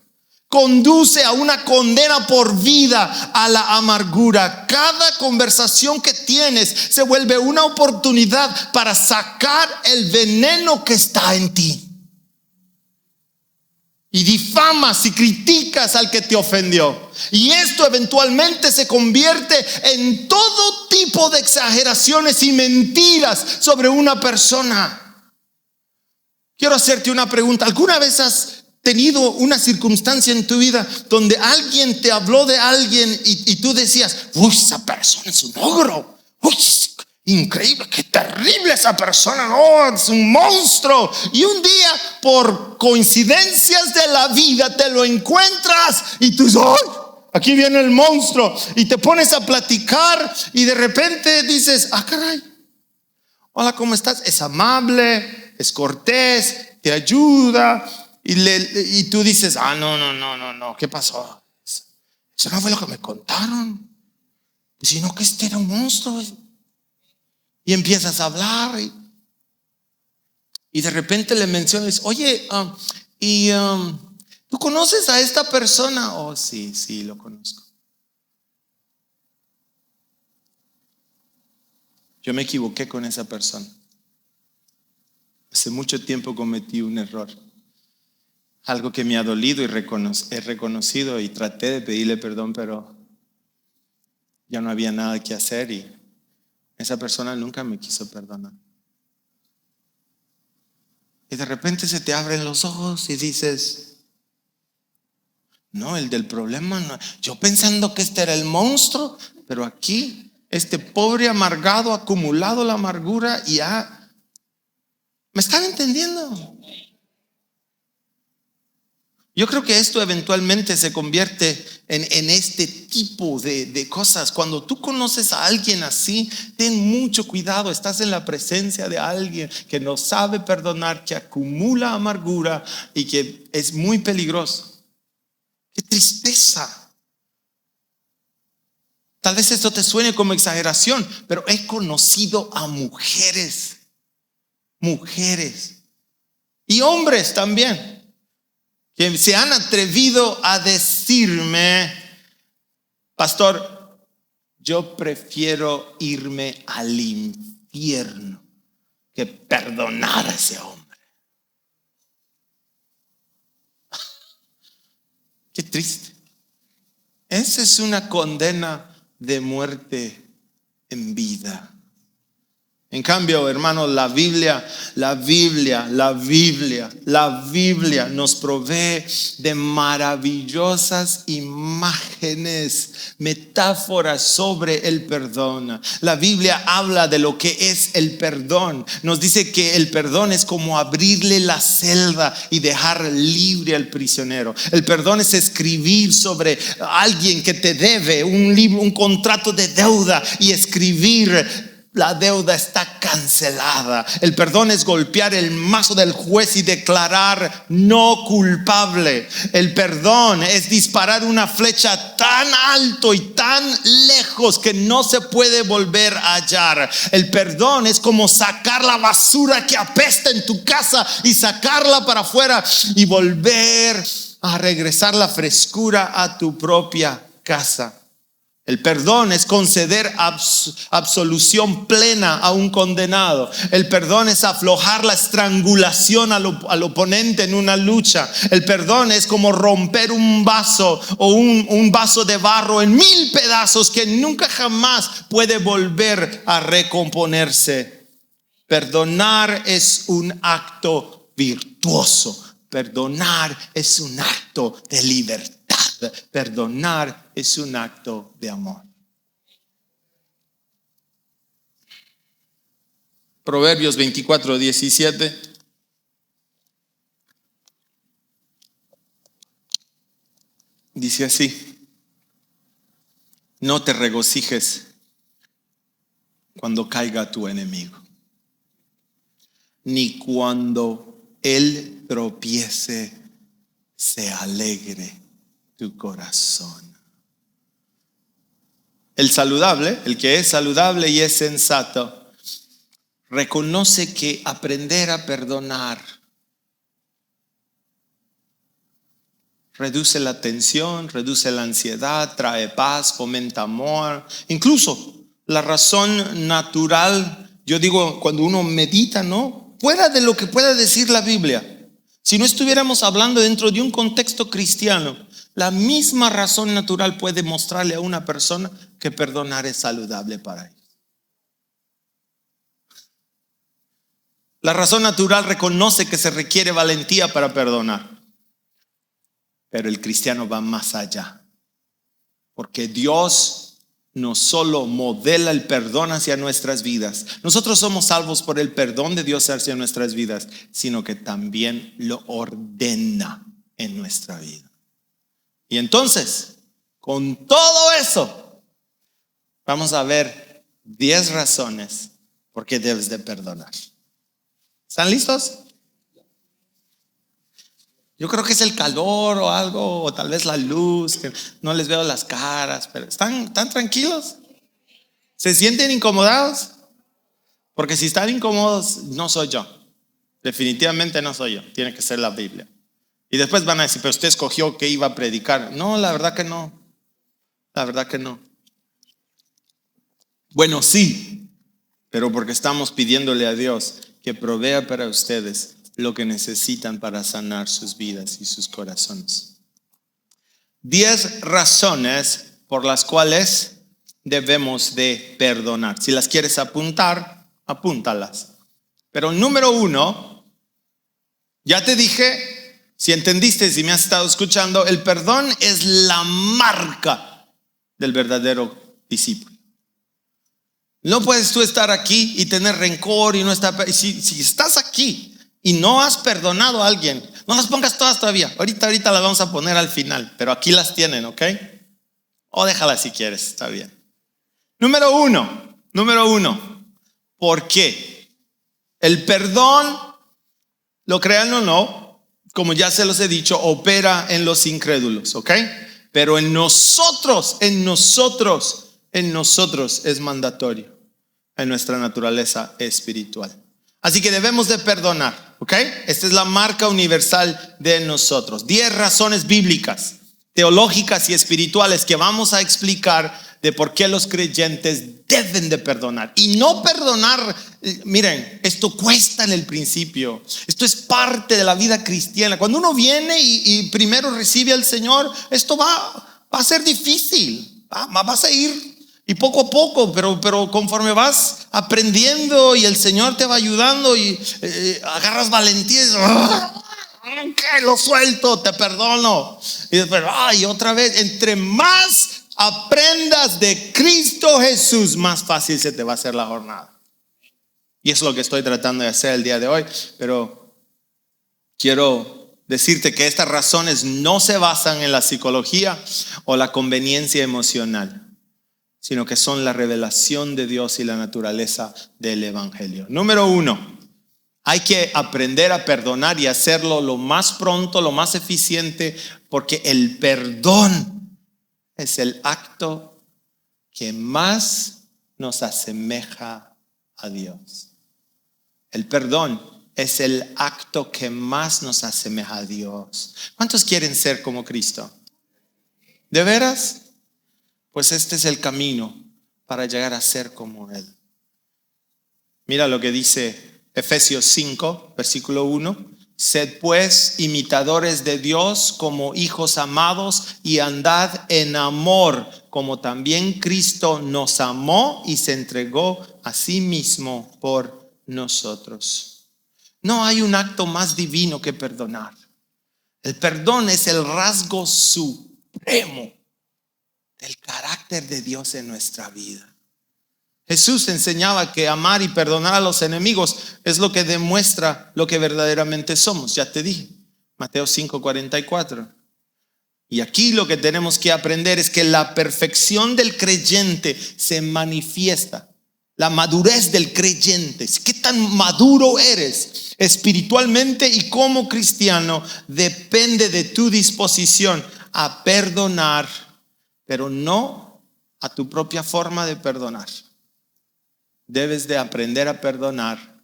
Conduce a una condena por vida a la amargura. Cada conversación que tienes se vuelve una oportunidad para sacar el veneno que está en ti. Y difamas y criticas al que te ofendió. Y esto eventualmente se convierte en todo tipo de exageraciones y mentiras sobre una persona. Quiero hacerte una pregunta. ¿Alguna vez has tenido una circunstancia en tu vida donde alguien te habló de alguien y tú decías, uy, esa persona es un ogro, uy, es increíble, qué terrible esa persona, no, es un monstruo? Y un día, por coincidencias de la vida, te lo encuentras y tú dices, ¡ay! Aquí viene el monstruo. Y te pones a platicar y de repente dices, ah, caray, hola, ¿cómo estás? Es amable, es cortés, te ayuda. Y tú dices, ah, no, ¿qué pasó? Eso no fue lo que me contaron, sino que este era un monstruo. Y empiezas a hablar y de repente le mencionas, oye, ¿tú conoces a esta persona? Oh, sí, lo conozco. Yo me equivoqué con esa persona. Hace mucho tiempo cometí un error. Algo que me ha dolido y he reconocido y traté de pedirle perdón, pero ya no había nada que hacer y esa persona nunca me quiso perdonar. Y de repente se te abren los ojos y dices, no, el del problema no. Yo pensando que este era el monstruo, pero aquí este pobre amargado ha acumulado la amargura y ¿me están entendiendo? Yo creo que esto eventualmente se convierte en este tipo de cosas. Cuando tú conoces a alguien así, ten mucho cuidado. Estás en la presencia de alguien que no sabe perdonar, que acumula amargura y que es muy peligroso. ¡Qué tristeza! Tal vez esto te suene como exageración, pero he conocido a mujeres y hombres también, que se han atrevido a decirme, pastor, yo prefiero irme al infierno que perdonar a ese hombre. Qué triste. Esa es una condena de muerte en vida. En cambio, hermanos, la Biblia nos provee de maravillosas imágenes, metáforas sobre el perdón. La Biblia habla de lo que es el perdón. Nos dice que el perdón es como abrirle la celda y dejar libre al prisionero. El perdón es escribir sobre alguien que te debe un contrato de deuda y escribir: la deuda está cancelada. El perdón es golpear el mazo del juez y declarar no culpable. El perdón es disparar una flecha tan alto y tan lejos que no se puede volver a hallar. El perdón es como sacar la basura que apesta en tu casa y sacarla para afuera y volver a regresar la frescura a tu propia casa. El perdón es conceder absolución plena a un condenado. El perdón es aflojar la estrangulación al oponente en una lucha. El perdón es como romper un vaso o un vaso de barro en 1000 pedazos que nunca jamás puede volver a recomponerse. Perdonar es un acto virtuoso. Perdonar es un acto de libertad. Perdonar es un acto de amor. Proverbios 24:17. Dice así: no te regocijes cuando caiga tu enemigo, ni cuando él tropiece se alegre tu corazón. El saludable, el que es saludable y es sensato, reconoce que aprender a perdonar reduce la tensión, reduce la ansiedad, trae paz, fomenta amor. Incluso la razón natural, yo digo, cuando uno medita, ¿no? Fuera de lo que pueda decir la Biblia, si no estuviéramos hablando dentro de un contexto cristiano, la misma razón natural puede mostrarle a una persona que perdonar es saludable para él. La razón natural reconoce que se requiere valentía para perdonar, pero el cristiano va más allá, porque Dios no solo modela el perdón hacia nuestras vidas, nosotros somos salvos por el perdón de Dios hacia nuestras vidas, sino que también lo ordena en nuestra vida. Y entonces, con todo eso, vamos a ver 10 razones por qué debes de perdonar. ¿Están listos? Yo creo que es el calor o algo, o tal vez la luz, que no les veo las caras, pero ¿están tranquilos? ¿Se sienten incomodados? Porque si están incómodos, no soy yo. Definitivamente no soy yo, tiene que ser la Biblia. Y después van a decir, pero usted escogió que iba a predicar. No, la verdad que no. La verdad que no. Bueno, sí, pero porque estamos pidiéndole a Dios que provea para ustedes lo que necesitan para sanar sus vidas y sus corazones. 10 razones por las cuales debemos de perdonar. Si las quieres apuntar, apúntalas. Pero número 1, ya te dije, si entendiste, si me has estado escuchando, el perdón es la marca del verdadero discípulo. No puedes tú estar aquí y tener rencor y no estar. Si estás aquí y no has perdonado a alguien, no las pongas todas todavía. Ahorita las vamos a poner al final, pero aquí las tienen, ¿ok? O déjalas si quieres, está bien. Número uno, ¿por qué? El perdón, lo crean o no, como ya se los he dicho, opera en los incrédulos, ¿ok? Pero en nosotros es mandatorio, en nuestra naturaleza espiritual. Así que debemos de perdonar, ¿ok? Esta es la marca universal de nosotros. 10 razones bíblicas, teológicas y espirituales que vamos a explicar de por qué los creyentes deben de perdonar. Y no perdonar, miren, esto cuesta en el principio. Esto es parte de la vida cristiana. Cuando uno viene y primero recibe al Señor, esto va a ser difícil. Vas a ir y poco a poco, pero conforme vas aprendiendo y el Señor te va ayudando y agarras valentía y okay, lo suelto, te perdono. Y después, otra vez, entre más aprendas de Cristo Jesús, más fácil se te va a hacer la jornada. Y es lo que estoy tratando de hacer el día de hoy. Pero quiero decirte que estas razones no se basan en la psicología o la conveniencia emocional, sino que son la revelación de Dios y la naturaleza del Evangelio. Número 1, hay que aprender a perdonar y hacerlo lo más pronto, lo más eficiente, porque el perdón es el acto que más nos asemeja a Dios. El perdón es el acto que más nos asemeja a Dios. ¿Cuántos quieren ser como Cristo? ¿De veras? pues este es el camino para llegar a ser como Él. Mira lo que dice Efesios 5, versículo 1. Sed pues imitadores de Dios como hijos amados y andad en amor, como también Cristo nos amó y se entregó a sí mismo por nosotros. No hay un acto más divino que perdonar. El perdón es el rasgo supremo del carácter de Dios en nuestra vida. Jesús enseñaba que amar y perdonar a los enemigos es lo que demuestra lo que verdaderamente somos. Ya te dije, Mateo 5:44. Y aquí lo que tenemos que aprender es que la perfección del creyente se manifiesta. La madurez del creyente, qué tan maduro eres espiritualmente y como cristiano, depende de tu disposición a perdonar, pero no a tu propia forma de perdonar. Debes de aprender a perdonar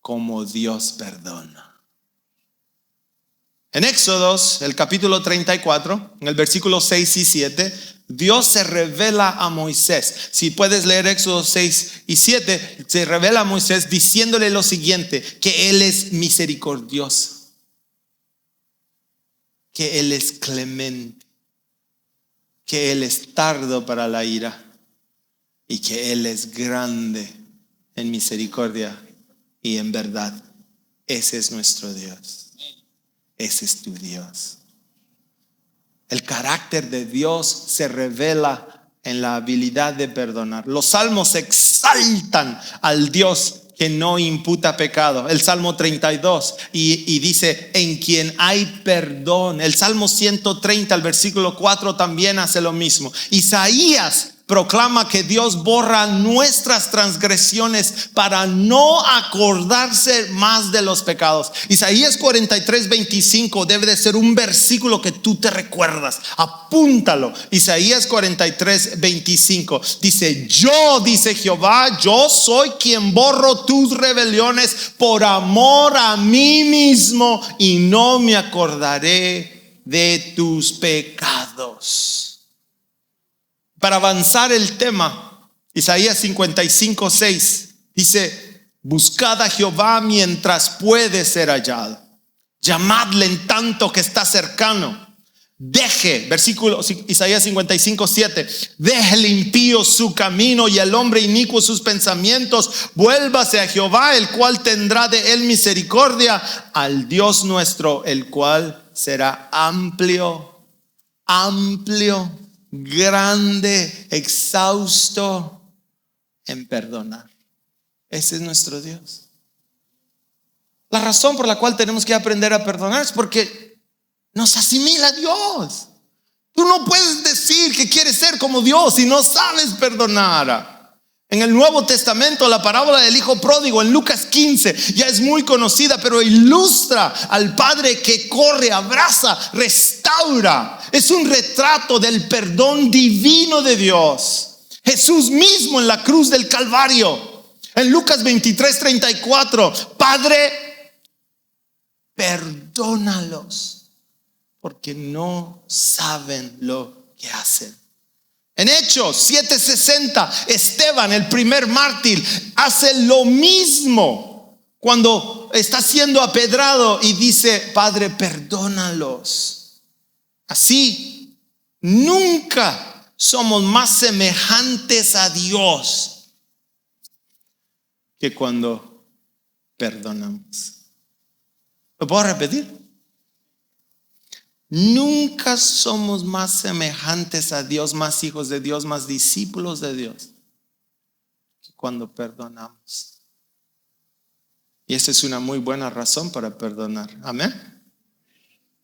como Dios perdona. En Éxodos, el capítulo 34, en el versículo 6 y 7, Dios se revela a Moisés. Si puedes leer Éxodo 6 y 7, se revela a Moisés diciéndole lo siguiente: que Él es misericordioso, que Él es clemente, que Él es tardo para la ira y que Él es grande en misericordia y en verdad. Ese es nuestro Dios. Ese es tu Dios. El carácter de Dios se revela en la habilidad de perdonar. Los salmos exaltan al Dios que no imputa pecado. El Salmo 32 y dice: en quien hay perdón. El Salmo 130, el versículo 4 también hace lo mismo. Isaías proclama que Dios borra nuestras transgresiones para no acordarse más de los pecados. Isaías 43:25 debe de ser un versículo que tú te recuerdas. Apúntalo. Isaías 43:25 dice: yo, dice Jehová, yo soy quien borro tus rebeliones por amor a mí mismo y no me acordaré de tus pecados. Para avanzar el tema, Isaías 55:6 dice: buscad a Jehová mientras puede ser hallado, llamadle en tanto que está cercano. Deje, versículo Isaías 55:7, deje el impío su camino y el hombre inicuo sus pensamientos. Vuélvase a Jehová, el cual tendrá de él misericordia, al Dios nuestro, el cual será amplio, grande, exhausto en perdonar. Ese es nuestro Dios. La razón por la cual tenemos que aprender a perdonar es porque nos asimila a Dios. Tú no puedes decir que quieres ser como Dios si no sabes perdonar. En el Nuevo Testamento, la parábola del hijo pródigo en Lucas 15 ya es muy conocida, pero ilustra al padre que corre, abraza, restaura. Es un retrato del perdón divino de Dios. Jesús mismo en la cruz del Calvario, en Lucas 23:34, Padre, perdónalos porque no saben lo que hacen. En Hechos 7:60, Esteban, el primer mártir, hace lo mismo cuando está siendo apedrado y dice: Padre, perdónalos. Así, nunca somos más semejantes a Dios que cuando perdonamos. ¿Lo puedo repetir? Nunca somos más semejantes a Dios, más hijos de Dios, más discípulos de Dios que cuando perdonamos. Y esa es una muy buena razón para perdonar. Amén.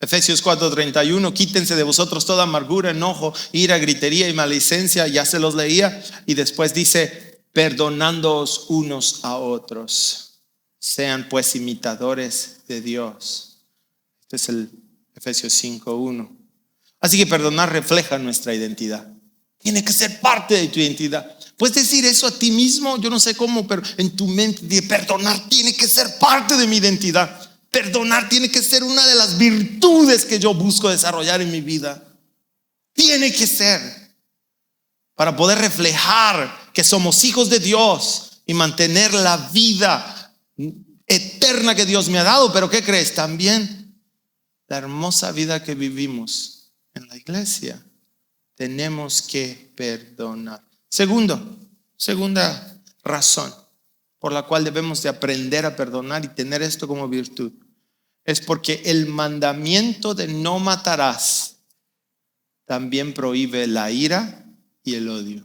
Efesios 4:31, quítense de vosotros toda amargura, enojo, ira, gritería y maledicencia. Ya se los leía. Y después dice: perdonándoos unos a otros. Sean pues imitadores de Dios. Este es el Efesios 5:1. Así que perdonar refleja nuestra identidad. Tiene que ser parte de tu identidad. Puedes decir eso a ti mismo, yo no sé cómo, pero en tu mente, perdonar tiene que ser parte de mi identidad. Perdonar tiene que ser una de las virtudes que yo busco desarrollar en mi vida. Tiene que ser. para poder reflejar que somos hijos de Dios y mantener la vida eterna que Dios me ha dado. Pero ¿qué crees? También la hermosa vida que vivimos en la iglesia. Tenemos que perdonar. Segunda razón por la cual debemos de aprender a perdonar y tener esto como virtud, es porque el mandamiento de no matarás también prohíbe la ira y el odio.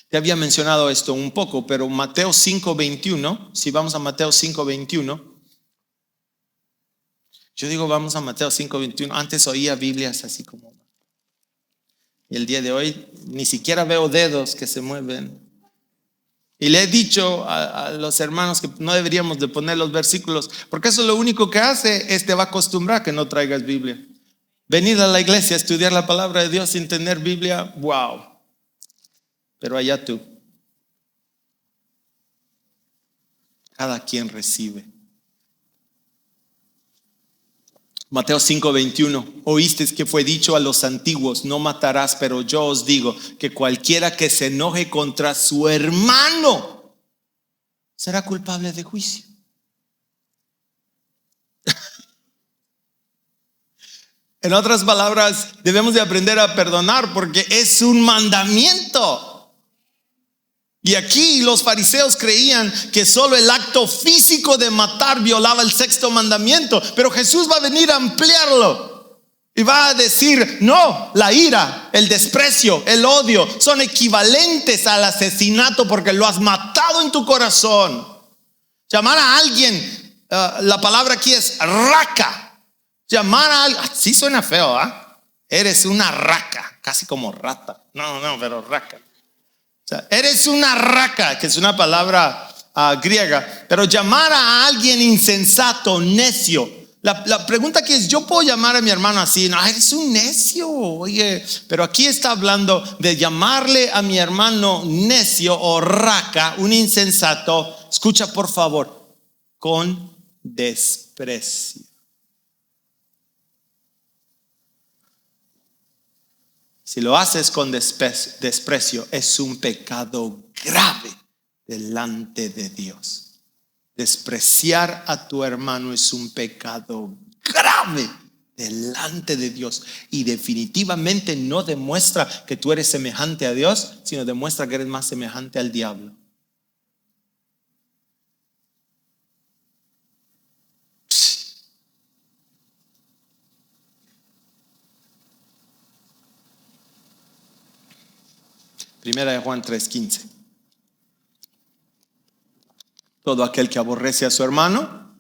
Te había mencionado esto un poco, pero Mateo 5:21, si vamos a Mateo 5:21, yo digo vamos a Mateo 5:21, antes oía Biblias así como, y el día de hoy ni siquiera veo dedos que se mueven. Y le he dicho a los hermanos que no deberíamos de poner los versículos, porque eso lo único que hace te va a acostumbrar que no traigas Biblia. Venir a la iglesia a estudiar la palabra de Dios sin tener Biblia, wow. Pero allá tú. Cada quien recibe. Mateo 5:21, oíste que fue dicho a los antiguos, no matarás, pero yo os digo que cualquiera que se enoje contra su hermano será culpable de juicio. En otras palabras, debemos de aprender a perdonar porque es un mandamiento. Y aquí los fariseos creían que solo el acto físico de matar violaba el sexto mandamiento, pero Jesús va a venir a ampliarlo y va a decir, no, la ira, el desprecio, el odio son equivalentes al asesinato porque lo has matado en tu corazón. Llamar a alguien, la palabra aquí es raca. Llamar a alguien, sí suena feo, eres una raca, casi como rata. No, pero raca. O sea, eres una raca, que es una palabra griega, pero llamar a alguien insensato, necio. La pregunta aquí es, ¿yo puedo llamar a mi hermano así? No, eres un necio, oye. Pero aquí está hablando de llamarle a mi hermano necio o raca, un insensato. Escucha por favor, con desprecio. Si lo haces con desprecio, es un pecado grave delante de Dios. Despreciar a tu hermano es un pecado grave delante de Dios. Y definitivamente no demuestra que tú eres semejante a Dios, sino demuestra que eres más semejante al diablo. Primera de Juan 3:15. Todo aquel que aborrece a su hermano,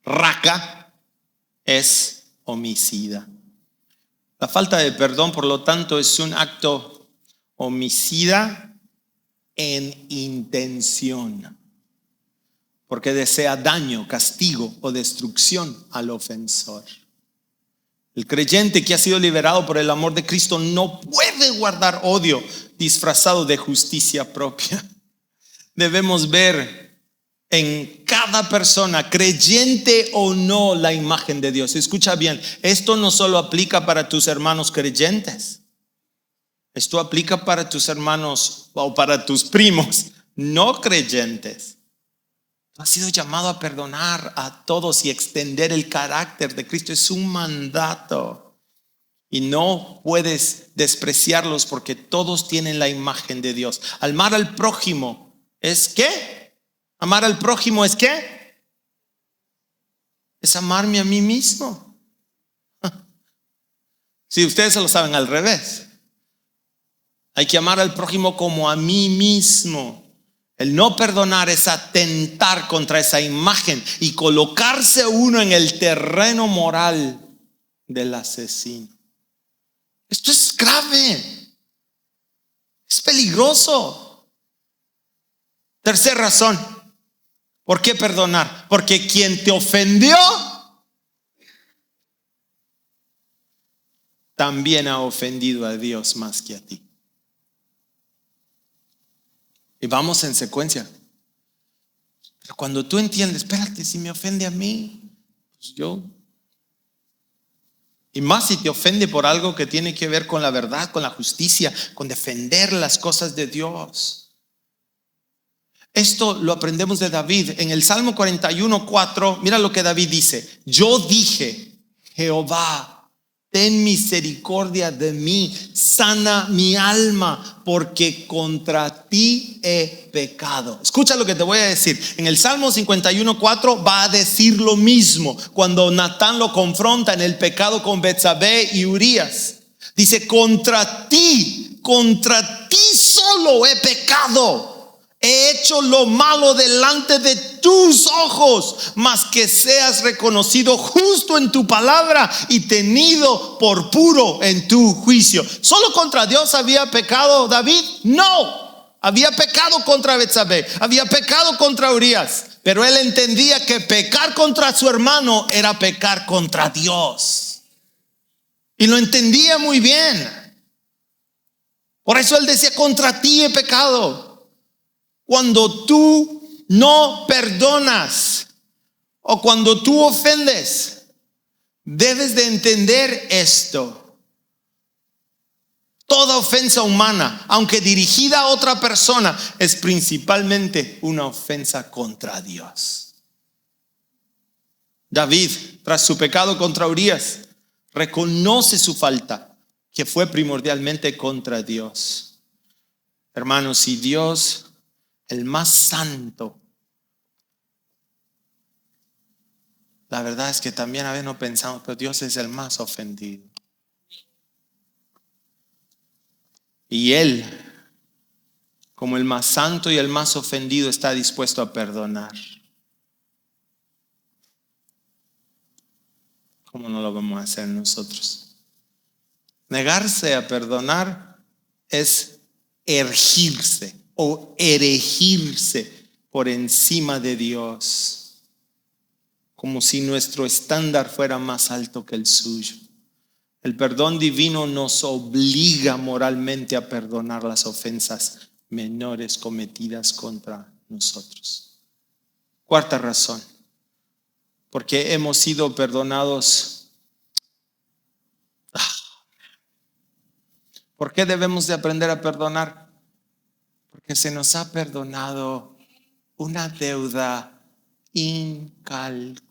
raca, es homicida. La falta de perdón, por lo tanto, es un acto homicida en intención, porque desea daño, castigo o destrucción al ofensor. El creyente que ha sido liberado por el amor de Cristo no puede guardar odio disfrazado de justicia propia. Debemos ver en cada persona, creyente o no, la imagen de Dios. Escucha bien, esto no solo aplica para tus hermanos creyentes. Esto aplica para tus hermanos o para tus primos no creyentes. Tú has sido llamado a perdonar a todos y extender el carácter de Cristo. Es un mandato. Y no puedes despreciarlos porque todos tienen la imagen de Dios. Amar al prójimo ¿es qué? Amar al prójimo ¿es qué? Es amarme a mí mismo. Si ustedes se lo saben al revés. Hay que amar al prójimo como a mí mismo. El no perdonar es atentar contra esa imagen y colocarse uno en el terreno moral del asesino. Esto es grave, es peligroso. Tercera razón, ¿por qué perdonar? Porque quien te ofendió también ha ofendido a Dios más que a ti. Y vamos en secuencia. Pero cuando tú entiendes, espérate, si me ofende a mí, pues yo. Y más si te ofende por algo que tiene que ver con la verdad, con la justicia, con defender las cosas de Dios. Esto lo aprendemos de David. En el Salmo 41:4, mira lo que David dice. Yo dije, Jehová, ten misericordia de mí, sana mi alma, porque contra ti he pecado. Escucha lo que te voy a decir. En el Salmo 51:4 va a decir lo mismo cuando Natán lo confronta en el pecado con Betsabé y Urías. Dice, contra ti solo he pecado. He hecho lo malo delante de tus ojos, mas que seas reconocido justo en tu palabra y tenido por puro en tu juicio. ¿Solo contra Dios había pecado David? No, había pecado contra Betsabé, había pecado contra Urías, pero él entendía que pecar contra su hermano era pecar contra Dios, y lo entendía muy bien. Por eso él decía, contra ti he pecado. Cuando tú no perdonas o cuando tú ofendes, debes de entender esto. Toda ofensa humana, aunque dirigida a otra persona, es principalmente una ofensa contra Dios. David, tras su pecado contra Urías, reconoce su falta, que fue primordialmente contra Dios. Hermanos, si Dios, el más santo, la verdad es que también a veces no pensamos, pero Dios es el más ofendido. Y Él, como el más santo y el más ofendido, está dispuesto a perdonar. ¿Cómo no lo vamos a hacer nosotros? Negarse a perdonar es erigirse o erigirse por encima de Dios, como si nuestro estándar fuera más alto que el suyo. El perdón divino nos obliga moralmente a perdonar las ofensas menores cometidas contra nosotros. Cuarta razón, porque hemos sido perdonados. ¿Por qué debemos de aprender a perdonar? Porque se nos ha perdonado una deuda incalculable.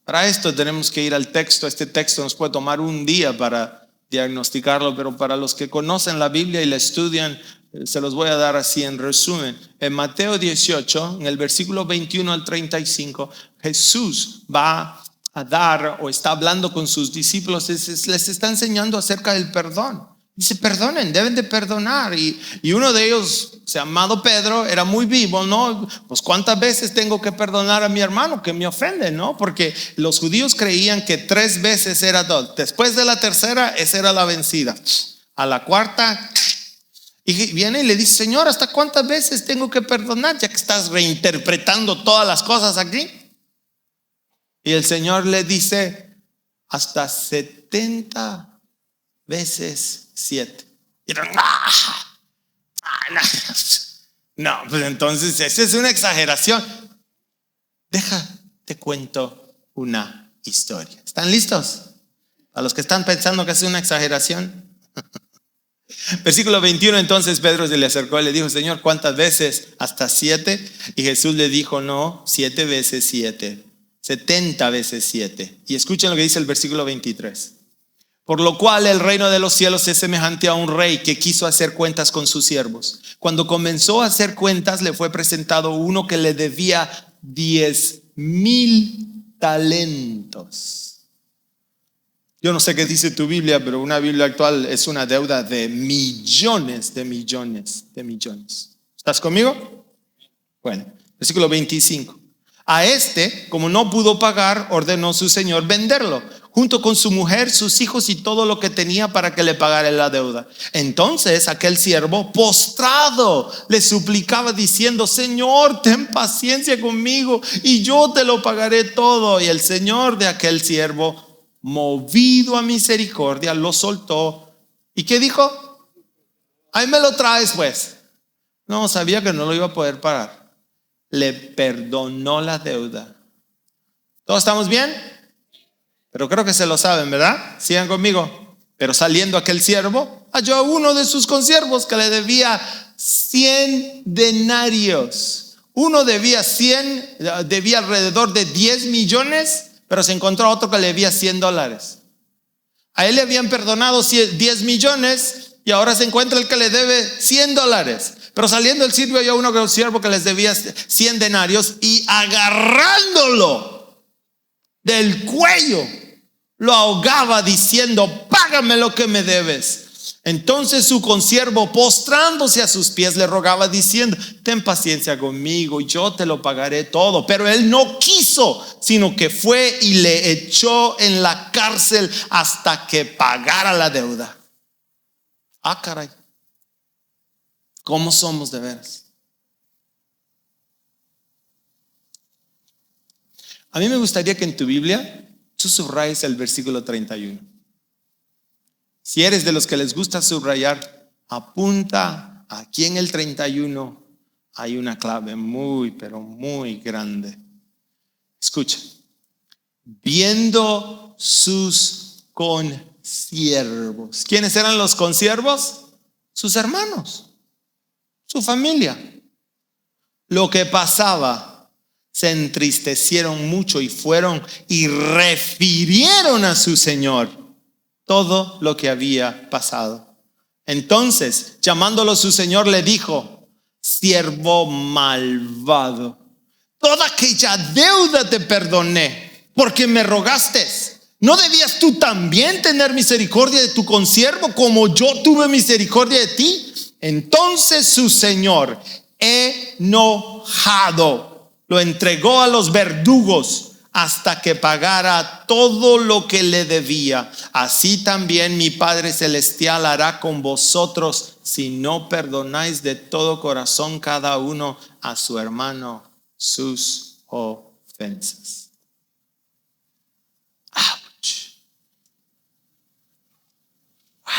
Para esto tenemos que ir al texto. Este texto nos puede tomar un día para diagnosticarlo, pero para los que conocen la Biblia y la estudian, se los voy a dar así en resumen. En Mateo 18, en el versículo 21 al 35, Jesús va a dar o está hablando con sus discípulos, les está enseñando acerca del perdón. Dice, perdonen, deben de perdonar. Y uno de ellos, llamado Pedro, era muy vivo, ¿no? Pues cuántas veces tengo que perdonar a mi hermano que me ofende, ¿no? Porque los judíos creían que 3 veces era dos. Después de la tercera, esa era la vencida. A la cuarta, y viene y le dice, Señor, ¿hasta cuántas veces tengo que perdonar? Ya que estás reinterpretando todas las cosas aquí. Y el Señor le dice, hasta 70 veces 7. Y no, pues entonces esa es una exageración. Te cuento una historia. ¿Están listos? A los que están pensando que es una exageración. Versículo 21, entonces Pedro se le acercó y le dijo, Señor, ¿cuántas veces? ¿Hasta 7? Y Jesús le dijo, no, 7 veces 7. 70 veces 7. Y escuchen lo que dice el versículo 23. Por lo cual el reino de los cielos es semejante a un rey que quiso hacer cuentas con sus siervos. Cuando comenzó a hacer cuentas, le fue presentado uno que le debía 10,000 talentos. Yo no sé qué dice tu Biblia, pero una Biblia actual es una deuda de millones, de millones, de millones. ¿Estás conmigo? Bueno, versículo 25. A este, como no pudo pagar, ordenó su señor venderlo, junto con su mujer, sus hijos y todo lo que tenía para que le pagara la deuda. Entonces aquel siervo, postrado, le suplicaba diciendo, Señor, ten paciencia conmigo y yo te lo pagaré todo. Y el señor de aquel siervo, movido a misericordia, lo soltó. ¿Y qué dijo? Ahí me lo traes pues. No, sabía que no lo iba a poder pagar. Le perdonó la deuda. ¿Todos estamos bien? Pero creo que se lo saben, ¿verdad? Sigan conmigo. Pero saliendo aquel siervo, halló a uno de sus consiervos que le debía 100 denarios. Uno debía alrededor de 10 millones, pero se encontró a otro que le debía $100. A él le habían perdonado 10 millones y ahora se encuentra el que le debe $100. Pero saliendo el siervo, había uno siervo que les debía 100 denarios y agarrándolo del cuello, lo ahogaba diciendo: págame lo que me debes. Entonces su consiervo, postrándose a sus pies, le rogaba diciendo: ten paciencia conmigo, yo te lo pagaré todo. Pero él no quiso, sino que fue y le echó en la cárcel hasta que pagara la deuda. Ah, caray, ¿cómo somos de veras? A mí me gustaría que en tu Biblia tú subrayes el versículo 31. Si eres de los que les gusta subrayar, apunta aquí en el 31. Hay una clave muy, pero muy grande. Escucha. Viendo sus consiervos. ¿Quiénes eran los consiervos? Sus hermanos, su familia. Lo que pasaba, se entristecieron mucho y fueron y refirieron a su señor todo lo que había pasado. Entonces, llamándolo su señor, le dijo: siervo malvado, toda aquella deuda te perdoné porque me rogaste. ¿No debías tú también tener misericordia de tu consiervo como yo tuve misericordia de ti? Entonces su señor, enojado, lo entregó a los verdugos hasta que pagara todo lo que le debía. Así también mi Padre Celestial hará con vosotros si no perdonáis de todo corazón cada uno a su hermano sus ofensas. Ouch. Wow.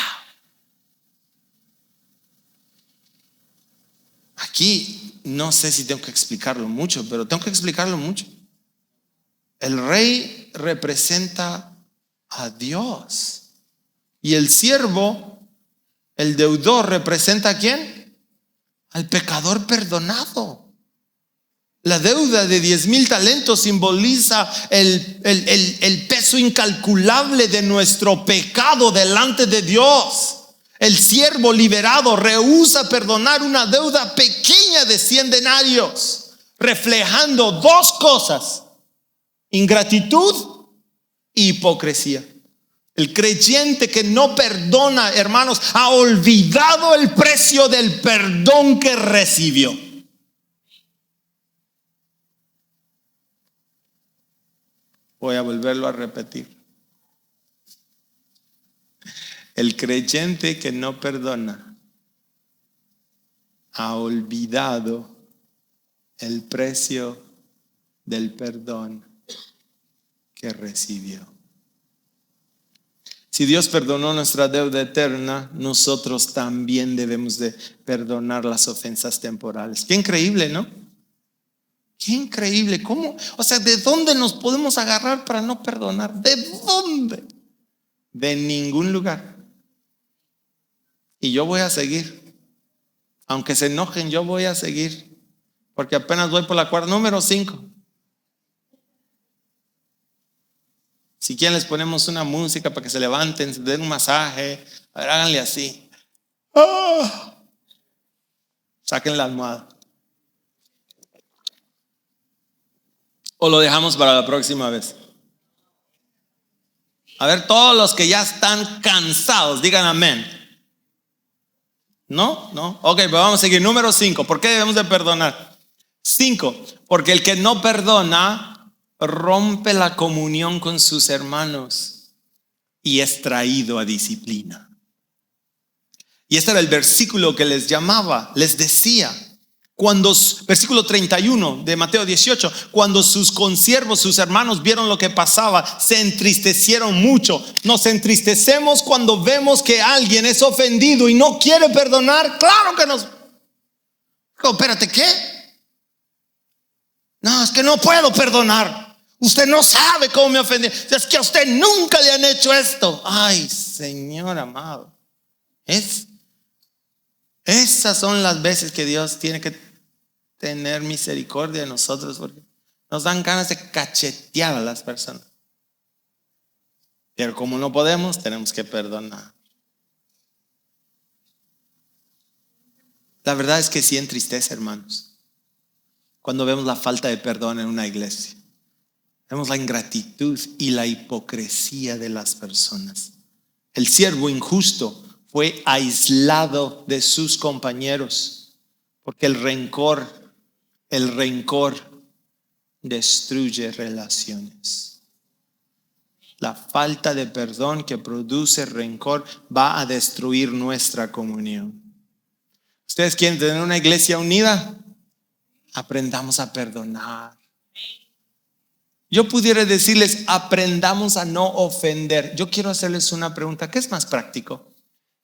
Aquí no sé si tengo que explicarlo mucho, pero tengo que explicarlo mucho. El rey representa a Dios y el siervo, el deudor, representa ¿a quién? Al pecador perdonado. La deuda de 10,000 talentos simboliza el peso incalculable de nuestro pecado delante de Dios. El siervo liberado rehúsa perdonar una deuda pequeña de 100 denarios, reflejando dos cosas: ingratitud e hipocresía. El creyente que no perdona, hermanos, ha olvidado el precio del perdón que recibió. Voy a volverlo a repetir. El creyente que no perdona ha olvidado el precio del perdón que recibió. Si Dios perdonó nuestra deuda eterna, nosotros también debemos de perdonar las ofensas temporales. Qué increíble, ¿no? Qué increíble. ¿Cómo? O sea, ¿de dónde nos podemos agarrar para no perdonar? ¿De dónde? De ningún lugar. Y yo voy a seguir. Aunque se enojen, yo voy a seguir. Porque apenas voy por la cuarta, número 5. Si quieren les ponemos una música para que se levanten, se den un masaje. A ver, háganle así. Saquen la almohada. O lo dejamos para la próxima vez. A ver, todos los que ya están cansados, digan amén. ¿No? Ok, pues vamos a seguir. Número 5. ¿Por qué debemos de perdonar? 5. Porque el que no perdona rompe la comunión con sus hermanos y es traído a disciplina. Y este era el versículo que les llamaba, les decía. Versículo 31 de Mateo 18, cuando sus consiervos, sus hermanos vieron lo que pasaba, se entristecieron mucho. Nos entristecemos cuando vemos que alguien es ofendido y no quiere perdonar. Claro que nos... Oh, espérate, ¿qué? No, es que no puedo perdonar. Usted no sabe cómo me ofendió. Es que a usted nunca le han hecho esto. Ay, Señor amado. Esas son las veces que Dios tiene que tener misericordia de nosotros, porque nos dan ganas de cachetear a las personas. Pero como no podemos, tenemos que perdonar. La verdad es que sí entristece, hermanos, cuando vemos la falta de perdón en una iglesia. Vemos la ingratitud y la hipocresía de las personas. El siervo injusto fue aislado de sus compañeros, porque el rencor destruye relaciones. La falta de perdón que produce rencor va a destruir nuestra comunión. ¿Ustedes quieren tener una iglesia unida? Aprendamos a perdonar. Yo pudiera decirles, aprendamos a no ofender. Yo quiero hacerles una pregunta. ¿Qué es más práctico?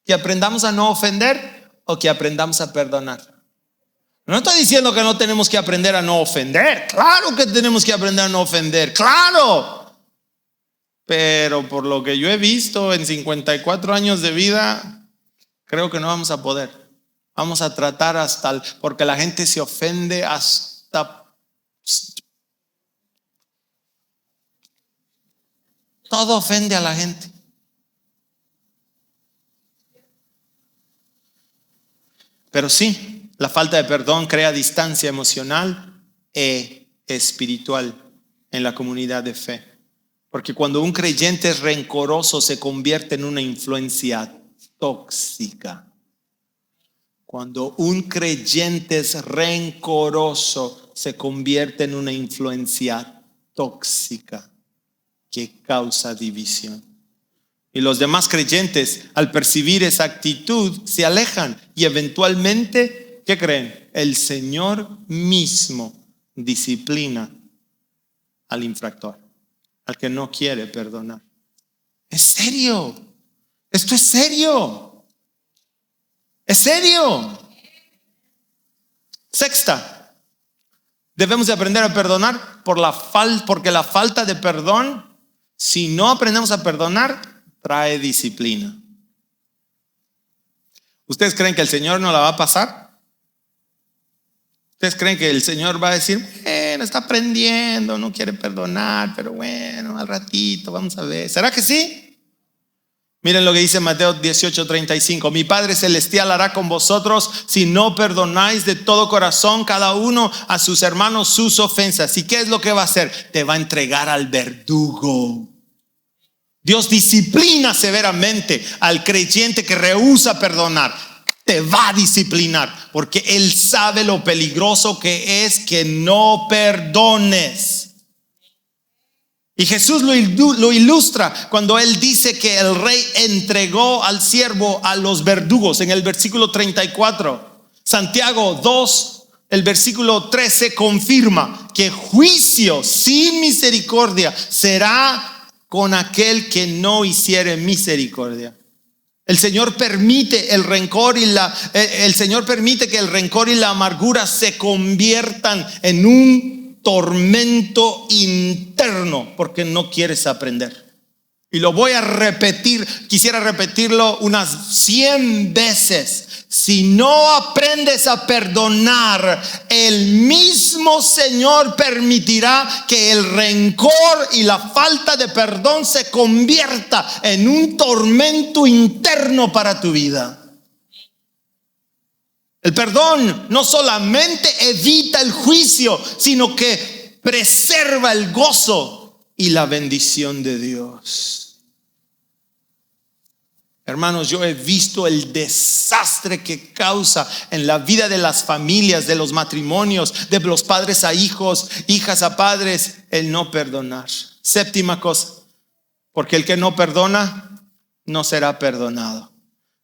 ¿Que aprendamos a no ofender o que aprendamos a perdonar? No estoy diciendo que no tenemos que aprender a no ofender. Claro que tenemos que aprender a no ofender. ¡Claro! Pero por lo que yo he visto en 54 años de vida, creo que no vamos a poder. Vamos a tratar porque la gente se ofende hasta... Todo ofende a la gente. Pero sí, la falta de perdón crea distancia emocional e espiritual en la comunidad de fe. Porque cuando un creyente es rencoroso, se convierte en una influencia tóxica. Cuando un creyente es rencoroso, se convierte en una influencia tóxica que causa división. Y los demás creyentes, al percibir esa actitud, se alejan y eventualmente, ¿qué creen? El Señor mismo disciplina al infractor, al que no quiere perdonar. Es serio. Esto es serio. Es serio. Sexta, debemos de aprender a perdonar porque la falta de perdón, si no aprendemos a perdonar, trae disciplina. ¿Ustedes creen que el Señor no la va a pasar? ¿Ustedes creen que el Señor va a decir, bueno, está aprendiendo, no quiere perdonar, pero bueno, al ratito, vamos a ver? ¿Será que sí? Miren lo que dice Mateo 18:35. Mi Padre Celestial hará con vosotros si no perdonáis de todo corazón cada uno a sus hermanos sus ofensas. ¿Y qué es lo que va a hacer? Te va a entregar al verdugo. Dios disciplina severamente al creyente que rehúsa perdonar. Te va a disciplinar porque Él sabe lo peligroso que es que no perdones. Y Jesús lo ilustra cuando Él dice que el rey entregó al siervo a los verdugos en el versículo 34. Santiago 2, el versículo 13 confirma que juicio sin misericordia será con aquel que no hiciere misericordia. El Señor permite el rencor el Señor permite que el rencor y la amargura se conviertan en un tormento interno porque no quieres aprender. Y lo voy a repetir, quisiera repetirlo unas 100 veces. Si no aprendes a perdonar, el mismo Señor permitirá que el rencor y la falta de perdón se convierta en un tormento interno para tu vida. El perdón no solamente evita el juicio, sino que preserva el gozo y la bendición de Dios. Hermanos, yo he visto el desastre que causa en la vida de las familias, de los matrimonios, de los padres a hijos, hijas a padres, el no perdonar. Séptima cosa, porque el que no perdona no será perdonado.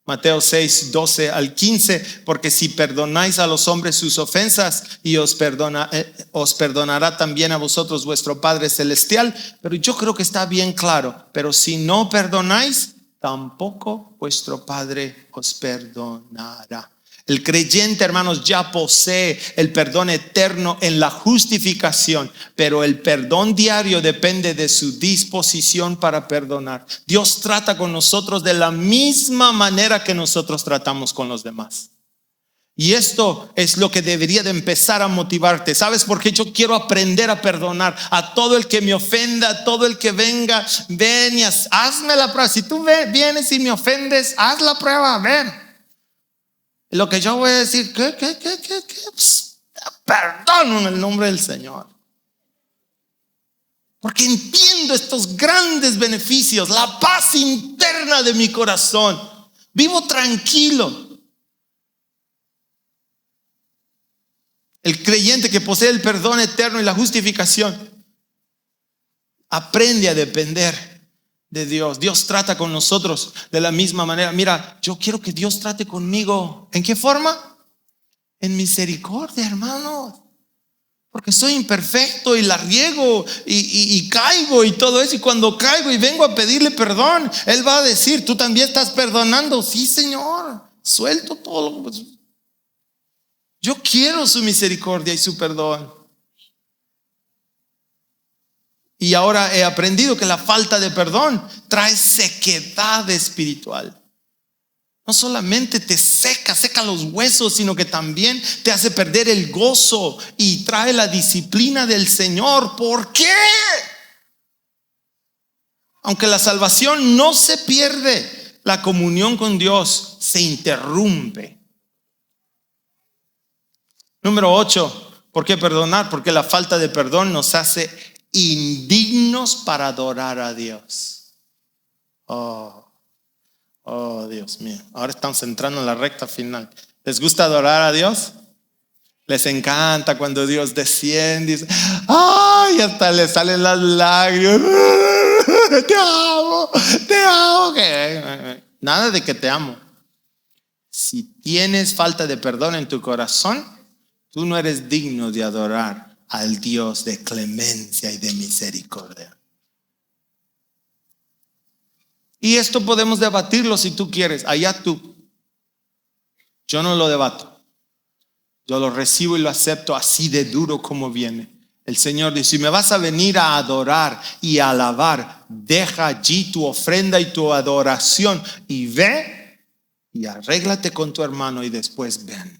Mateo 6, 12 al 15, porque si perdonáis a los hombres sus ofensas, y os perdonará también a vosotros vuestro Padre Celestial. Pero yo creo que está bien claro, pero si no perdonáis, tampoco vuestro Padre os perdonará. El creyente, hermanos, ya posee el perdón eterno en la justificación, pero el perdón diario depende de su disposición para perdonar. Dios trata con nosotros de la misma manera que nosotros tratamos con los demás. Y esto es lo que debería de empezar a motivarte. ¿Sabes por qué? Yo quiero aprender a perdonar a todo el que me ofenda, a todo el que venga. Ven y hazme la prueba. Si tú vienes y me ofendes, haz la prueba, ven. Lo que yo voy a decir, ¿qué? Perdono en el nombre del Señor. Porque entiendo estos grandes beneficios, la paz interna de mi corazón. Vivo tranquilo. El creyente que posee el perdón eterno y la justificación aprende a depender de Dios. Dios trata con nosotros de la misma manera. Mira, yo quiero que Dios trate conmigo. ¿En qué forma? En misericordia, hermanos. Porque soy imperfecto y la riego y caigo y todo eso. Y cuando caigo y vengo a pedirle perdón, Él va a decir, ¿tú también estás perdonando? Sí, Señor, suelto todo. Yo quiero su misericordia y su perdón. Y ahora he aprendido que la falta de perdón trae sequedad espiritual. No solamente te seca los huesos, sino que también te hace perder el gozo y trae la disciplina del Señor. ¿Por qué? Aunque la salvación no se pierde, la comunión con Dios se interrumpe. Número 8, ¿por qué perdonar? Porque la falta de perdón nos hace indignos para adorar a Dios. Oh, Dios mío. Ahora estamos entrando en la recta final. ¿Les gusta adorar a Dios? Les encanta cuando Dios desciende y dice, ay, hasta le salen las lágrimas. Te amo, te amo. Nada de que te amo. Si tienes falta de perdón en tu corazón, tú no eres digno de adorar al Dios de clemencia y de misericordia. Y esto podemos debatirlo si tú quieres, allá tú. Yo no lo debato. Yo lo recibo y lo acepto así de duro como viene. El Señor dice, si me vas a venir a adorar y a alabar, deja allí tu ofrenda y tu adoración y ve y arréglate con tu hermano y después ven.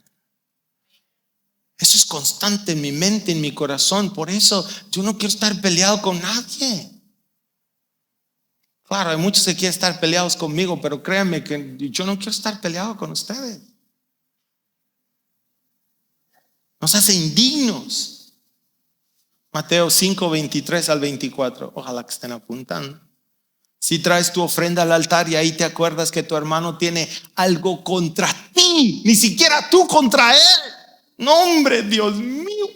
Eso es constante en mi mente, en mi corazón. Por eso yo no quiero estar peleado con nadie. Claro, hay muchos que quieren estar peleados conmigo, pero créanme que yo no quiero estar peleado con ustedes. Nos hace indignos. Mateo 5, 23 al 24. Ojalá que estén apuntando. Si traes tu ofrenda al altar y ahí te acuerdas que tu hermano tiene algo contra ti, ni siquiera tú contra él. No, hombre, Dios mío.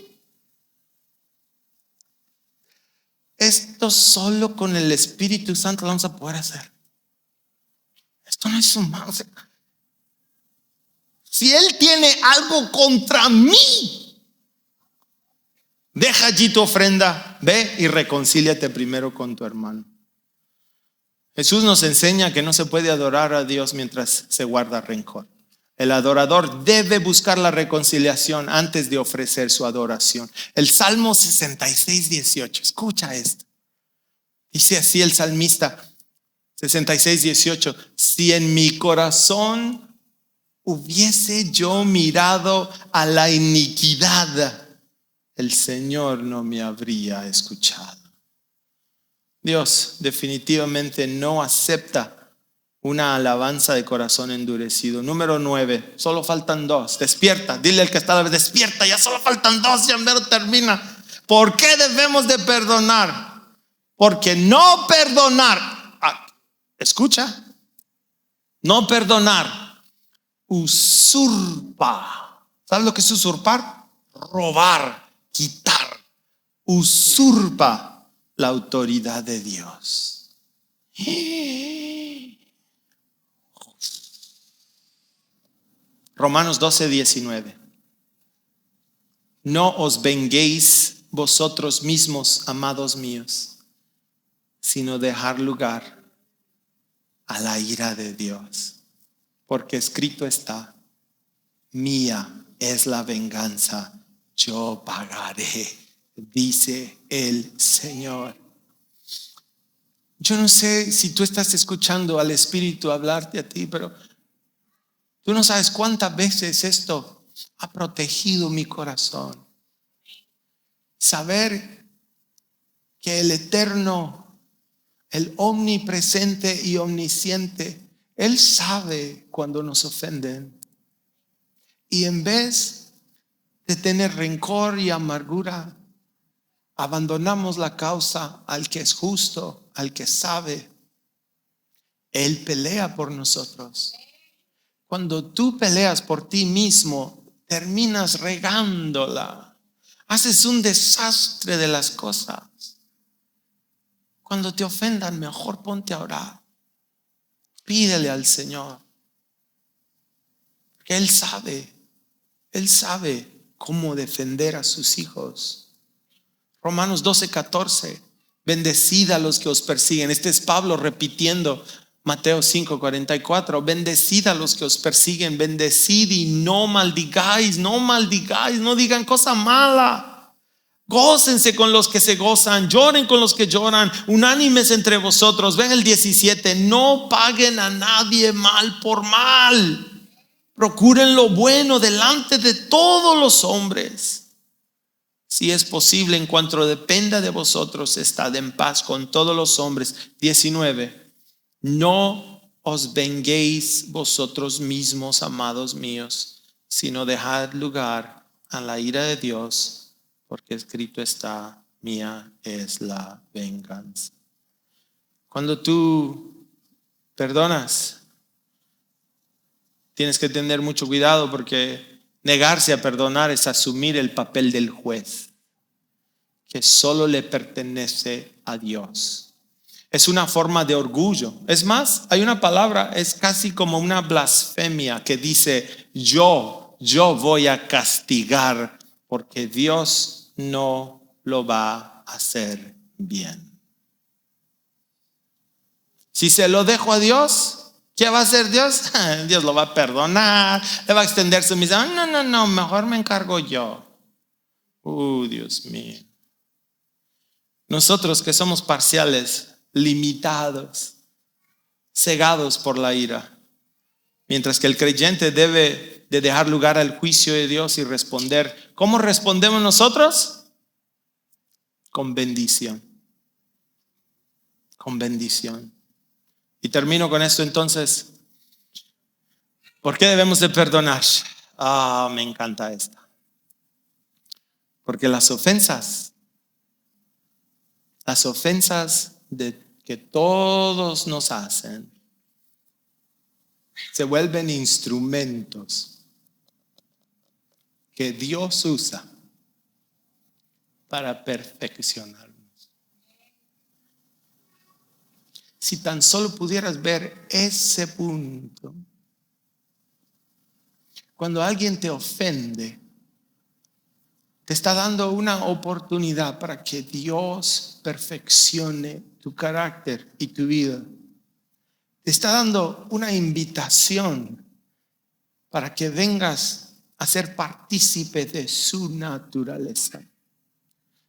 Esto solo con el Espíritu Santo lo vamos a poder hacer. Esto no es humano. Si él tiene algo contra mí, deja allí tu ofrenda, ve y reconcíliate primero con tu hermano. Jesús nos enseña que no se puede adorar a Dios mientras se guarda rencor. El adorador debe buscar la reconciliación antes de ofrecer su adoración. El Salmo 66, 18. Escucha esto. Dice así el salmista 66, 18. Si en mi corazón hubiese yo mirado a la iniquidad, el Señor no me habría escuchado. Dios definitivamente no acepta una alabanza de corazón endurecido. Número 9, solo faltan 2. Despierta, dile al que está a la vez, despierta, ya solo faltan 2, ya mero termina. ¿Por qué debemos de perdonar? Porque no perdonar, escucha, no perdonar usurpa. ¿Sabes lo que es usurpar? Robar, quitar. Usurpa la autoridad de Dios. Romanos 12, 19. No os venguéis vosotros mismos, amados míos, sino dejar lugar a la ira de Dios. Porque escrito está, mía es la venganza, yo pagaré, dice el Señor. Yo no sé si tú estás escuchando al Espíritu hablarte a ti, pero tú no sabes cuántas veces esto ha protegido mi corazón. Saber que el Eterno, el omnipresente y omnisciente, Él sabe cuando nos ofenden. Y en vez de tener rencor y amargura, abandonamos la causa al que es justo, al que sabe. Él pelea por nosotros. Cuando tú peleas por ti mismo, terminas regándola. Haces un desastre de las cosas. Cuando te ofendan, mejor ponte a orar. Pídele al Señor. Porque Él sabe cómo defender a sus hijos. Romanos 12:14. Bendecid a los que os persiguen. Este es Pablo repitiendo Mateo 5:44. Bendecid a los que os persiguen. Bendecid y no maldigáis. No maldigáis. No digan cosa mala. Gócense con los que se gozan, lloren con los que lloran, unánimes entre vosotros. Ven el 17, no paguen a nadie mal por mal. Procuren lo bueno delante de todos los hombres. Si es posible, en cuanto dependa de vosotros, estad en paz con todos los hombres. 19, no os venguéis vosotros mismos, amados míos, sino dejad lugar a la ira de Dios. Porque escrito está, mía es la venganza. Cuando tú perdonas, tienes que tener mucho cuidado, porque negarse a perdonar es asumir el papel del juez, que solo le pertenece a Dios. Es una forma de orgullo. Es más, hay una palabra, es casi como una blasfemia, que dice, yo voy a castigar, porque Dios no lo va a hacer bien. Si se lo dejo a Dios, ¿qué va a hacer Dios? Dios lo va a perdonar, le va a extender su misericordia. No, mejor me encargo yo. Dios mío. Nosotros que somos parciales, limitados, cegados por la ira, mientras que el creyente debe de dejar lugar al juicio de Dios y responder. ¿Cómo respondemos nosotros? Con bendición. Con bendición. Y termino con esto entonces. ¿Por qué debemos de perdonar? Me encanta esta. Porque las ofensas de que todos nos hacen, se vuelven instrumentos que Dios usa para perfeccionarnos. Si tan solo pudieras ver ese punto. Cuando alguien te ofende, te está dando una oportunidad para que Dios perfeccione tu carácter y tu vida. Te está dando una invitación para que vengas a ser partícipe de su naturaleza.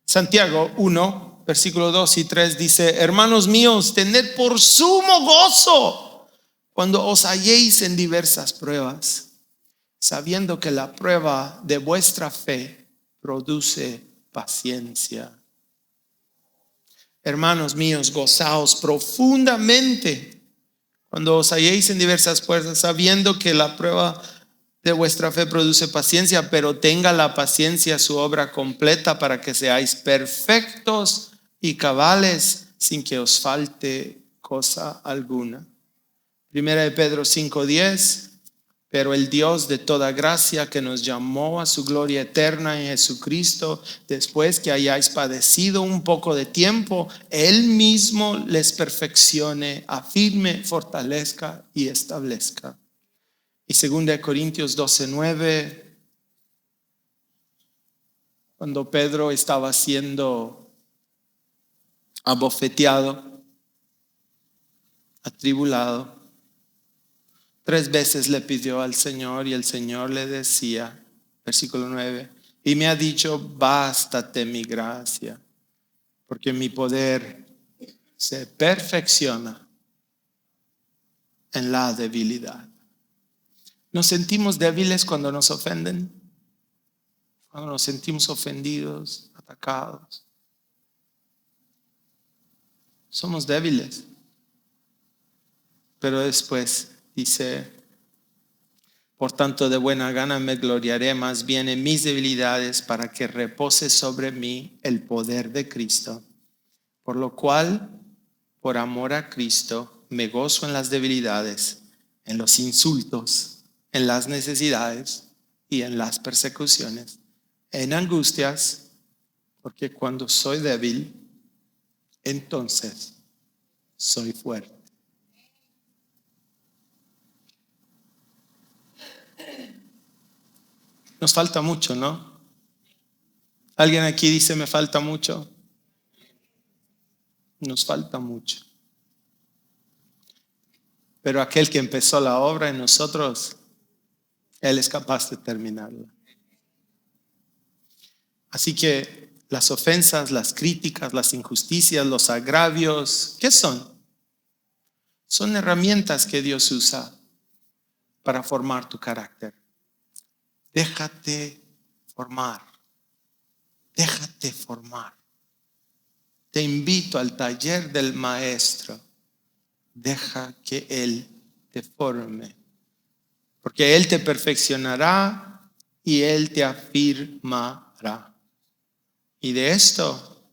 Santiago 1, versículo 2 y 3 dice: hermanos míos, tened por sumo gozo cuando os halléis en diversas pruebas, sabiendo que la prueba de vuestra fe produce paciencia. Hermanos míos, gozaos profundamente cuando os halléis en diversas pruebas, sabiendo que la prueba de vuestra fe produce paciencia, pero tenga la paciencia su obra completa, para que seáis perfectos y cabales, sin que os falte cosa alguna. Primera de Pedro 5:10. Pero el Dios de toda gracia, que nos llamó a su gloria eterna en Jesucristo, después que hayáis padecido un poco de tiempo, Él mismo les perfeccione, afirme, fortalezca y establezca. Y 2 Corintios 12:9, cuando Pedro estaba siendo abofeteado, atribulado, 3 veces le pidió al Señor y el Señor le decía, versículo 9, y me ha dicho, bástate mi gracia, porque mi poder se perfecciona en la debilidad. ¿Nos sentimos débiles cuando nos ofenden? Cuando nos sentimos ofendidos, atacados. Somos débiles. Pero después dice, por tanto de buena gana me gloriaré más bien en mis debilidades para que repose sobre mí el poder de Cristo. Por lo cual, por amor a Cristo, me gozo en las debilidades, en los insultos, en las necesidades y en las persecuciones, en angustias, porque cuando soy débil, entonces soy fuerte. Nos falta mucho, ¿no? ¿Alguien aquí dice me falta mucho? Nos falta mucho. Pero aquel que empezó la obra en nosotros, Él es capaz de terminarla. Así que las ofensas, las críticas, las injusticias, los agravios, ¿qué son? Son herramientas que Dios usa para formar tu carácter. Déjate formar. Déjate formar. Te invito al taller del maestro. Deja que Él te forme. Porque Él te perfeccionará y Él te afirmará. Y de esto,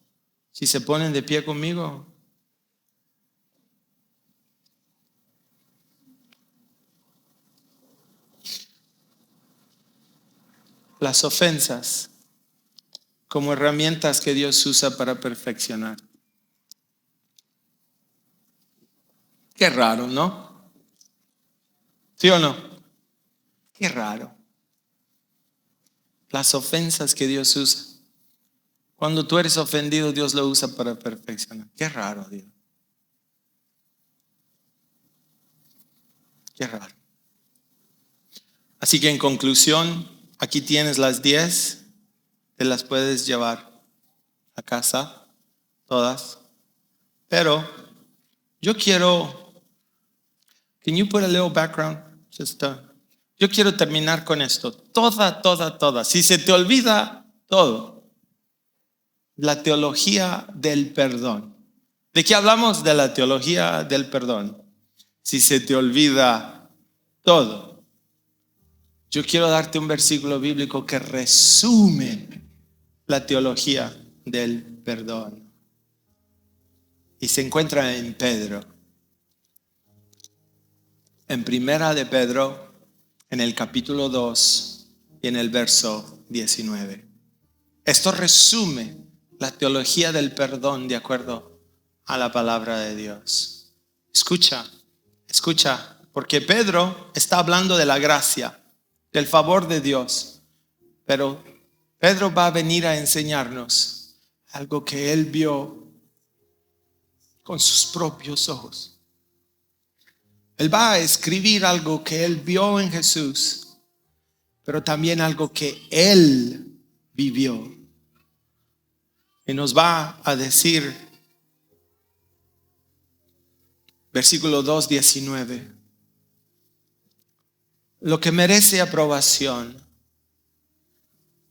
si se ponen de pie conmigo, las ofensas como herramientas que Dios usa para perfeccionar. Qué raro, ¿no? ¿Sí o no? Qué raro. Las ofensas que Dios usa. Cuando tú eres ofendido, Dios lo usa para perfeccionar. Qué raro, Dios. Qué raro. Así que en conclusión, aquí tienes las 10. Te las puedes llevar a casa, todas. Pero yo quiero, can you put a little background? Yo quiero terminar con esto. Toda. Si se te olvida todo, la teología del perdón. ¿De qué hablamos? De la teología del perdón. Si se te olvida todo, yo quiero darte un versículo bíblico que resume la teología del perdón. Y se encuentra en Pedro. En Primera de Pedro, en el capítulo 2 y en el verso 19. Esto resume la teología del perdón de acuerdo a la palabra de Dios. Escucha, porque Pedro está hablando de la gracia, del favor de Dios. Pero Pedro va a venir a enseñarnos algo que él vio con sus propios ojos. Él va a escribir algo que él vio en Jesús, pero también algo que él vivió. Y nos va a decir, versículo 2:19, lo que merece aprobación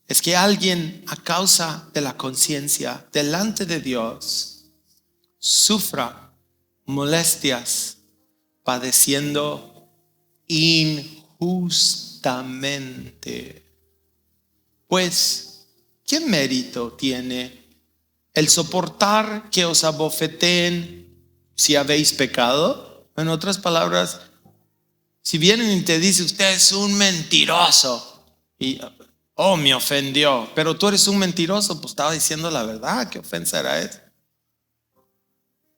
es que alguien a causa de la conciencia delante de Dios sufra molestias padeciendo injustamente. Pues, ¿qué mérito tiene el soportar que os abofeteen si habéis pecado? En otras palabras, si vienen y te dicen usted es un mentiroso y me ofendió, pero tú eres un mentiroso, pues estaba diciendo la verdad. ¿Qué ofensa era esa?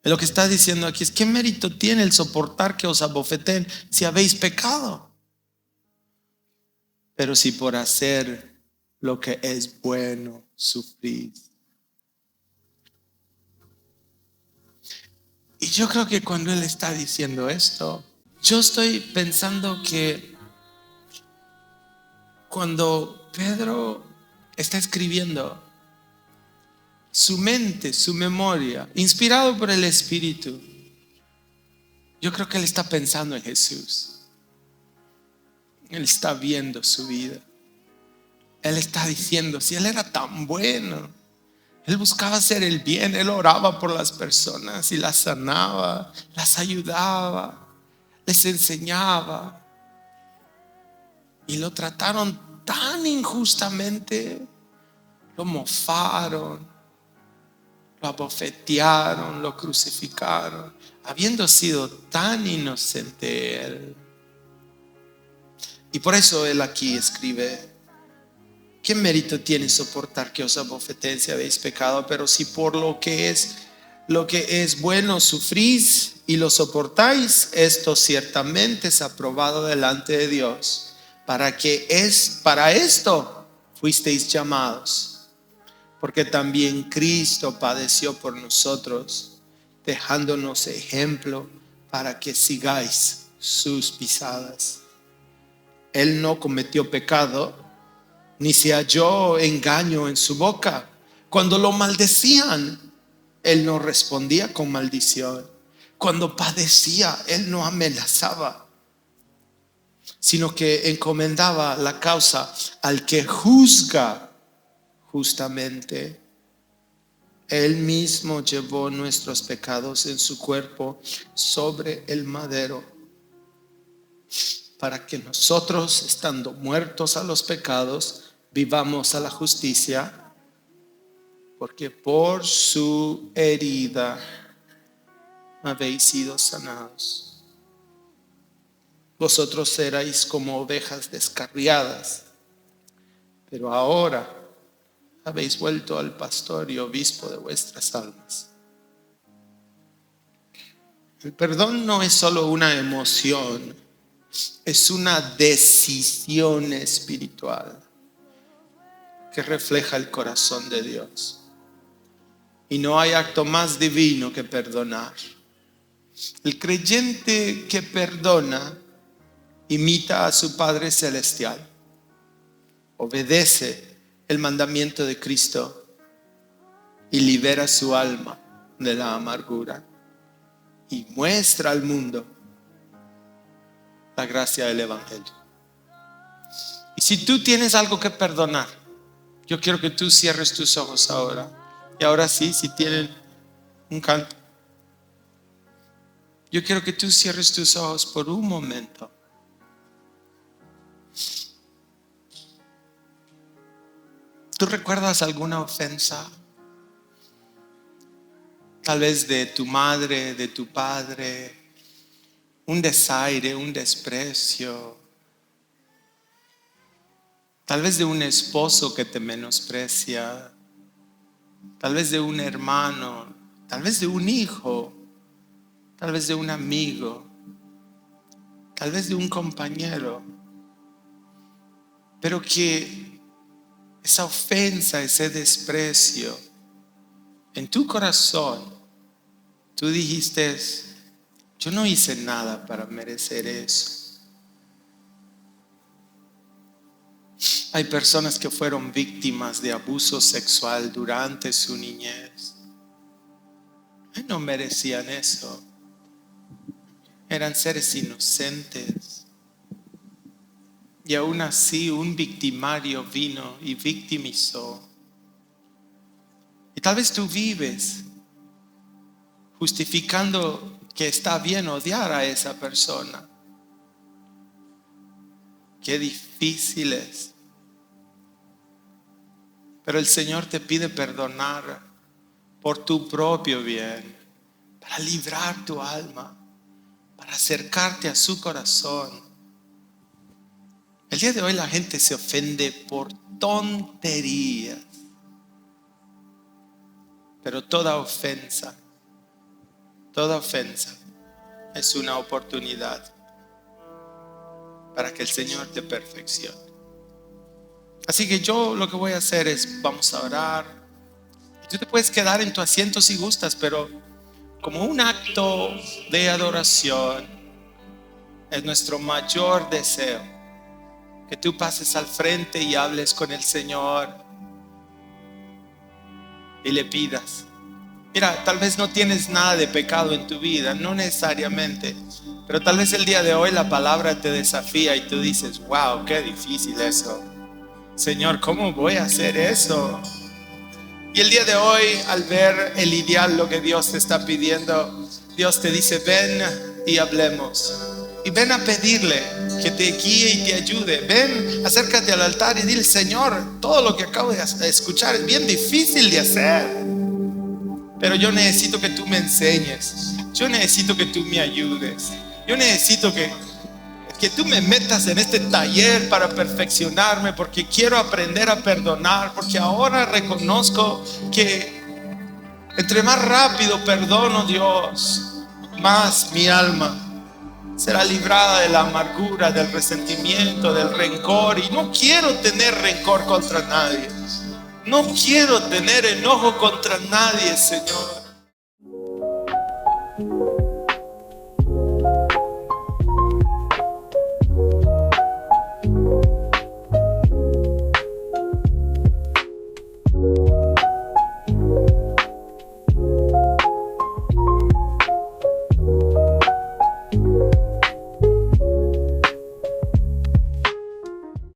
Lo que está diciendo aquí es, ¿qué mérito tiene el soportar que os abofeteen si habéis pecado? Pero si por hacer lo que es bueno sufrís. Y yo creo que cuando él está diciendo esto, Yo estoy pensando que cuando Pedro está escribiendo, su mente, su memoria, inspirado por el Espíritu, yo creo que él está pensando en Jesús. Él está viendo su vida. Él está diciendo, si él era tan bueno, él buscaba hacer el bien, él oraba por las personas y las sanaba, las ayudaba, les enseñaba. Y lo trataron tan injustamente, lo mofaron, lo abofetearon, lo crucificaron, habiendo sido tan inocente él. Y por eso él aquí escribe: ¿qué mérito tiene soportar que os abofeteen si habéis pecado? Pero si por lo que es bueno sufrís y lo soportáis, esto ciertamente es aprobado delante de Dios. Para esto fuisteis llamados, porque también Cristo padeció por nosotros, dejándonos ejemplo para que sigáis sus pisadas. Él no cometió pecado, ni se halló engaño en su boca. Cuando lo maldecían, él no respondía con maldición. Cuando padecía, él no amenazaba, sino que encomendaba la causa al que juzga justamente. Él mismo llevó nuestros pecados en su cuerpo sobre el madero, para que nosotros, estando muertos a los pecados, vivamos a la justicia, porque por su herida habéis sido sanados. Vosotros erais como ovejas descarriadas, pero ahora habéis vuelto al pastor y obispo de vuestras almas. El perdón no es solo una emoción, es una decisión espiritual que refleja el corazón de Dios. Y no hay acto más divino que perdonar. El creyente que perdona imita a su Padre Celestial, obedece el mandamiento de Cristo y libera su alma de la amargura y muestra al mundo la gracia del Evangelio. Y si tú tienes algo que perdonar, yo quiero que tú cierres tus ojos ahora. Y ahora sí, si tienen un canto, yo quiero que tú cierres tus ojos por un momento. ¿Tú recuerdas alguna ofensa? Tal vez de tu madre, de tu padre, un desaire, un desprecio. Tal vez de un esposo que te menosprecia. Tal vez de un hermano. Tal vez de un hijo. Tal vez de un amigo. Tal vez de un compañero. Pero que esa ofensa, ese desprecio, en tu corazón, tú dijiste: yo no hice nada para merecer eso. Hay personas que fueron víctimas de abuso sexual durante su niñez. No merecían eso. Eran seres inocentes. Y aún así un victimario vino y victimizó. Y tal vez tú vives justificando que está bien odiar a esa persona. Qué difícil es. Pero el Señor te pide perdonar por tu propio bien, para librar tu alma, para acercarte a su corazón. El día de hoy la gente se ofende por tonterías, pero toda ofensa es una oportunidad para que el Señor te perfeccione. Así que yo lo que voy a hacer es, vamos a orar. Tú te puedes quedar en tu asiento si gustas, pero como un acto de adoración, es nuestro mayor deseo, que tú pases al frente y hables con el Señor y le pidas. Mira, tal vez no tienes nada de pecado en tu vida, no necesariamente, pero tal vez el día de hoy la palabra te desafía y tú dices, wow, qué difícil eso. Señor, ¿cómo voy a hacer eso? Y el día de hoy, al ver el ideal, lo que Dios te está pidiendo, Dios te dice, ven y hablemos. Y ven a pedirle que te guíe y te ayude. Ven, acércate al altar y dile, Señor, todo lo que acabo de escuchar es bien difícil de hacer, pero yo necesito que tú me enseñes. Yo necesito que tú me ayudes. Yo necesito que tú me metas en este taller para perfeccionarme, porque quiero aprender a perdonar, porque ahora reconozco que entre más rápido perdono, Dios, más mi alma será librada de la amargura, del resentimiento, del rencor. Y no quiero tener rencor contra nadie. No quiero tener enojo contra nadie, Señor.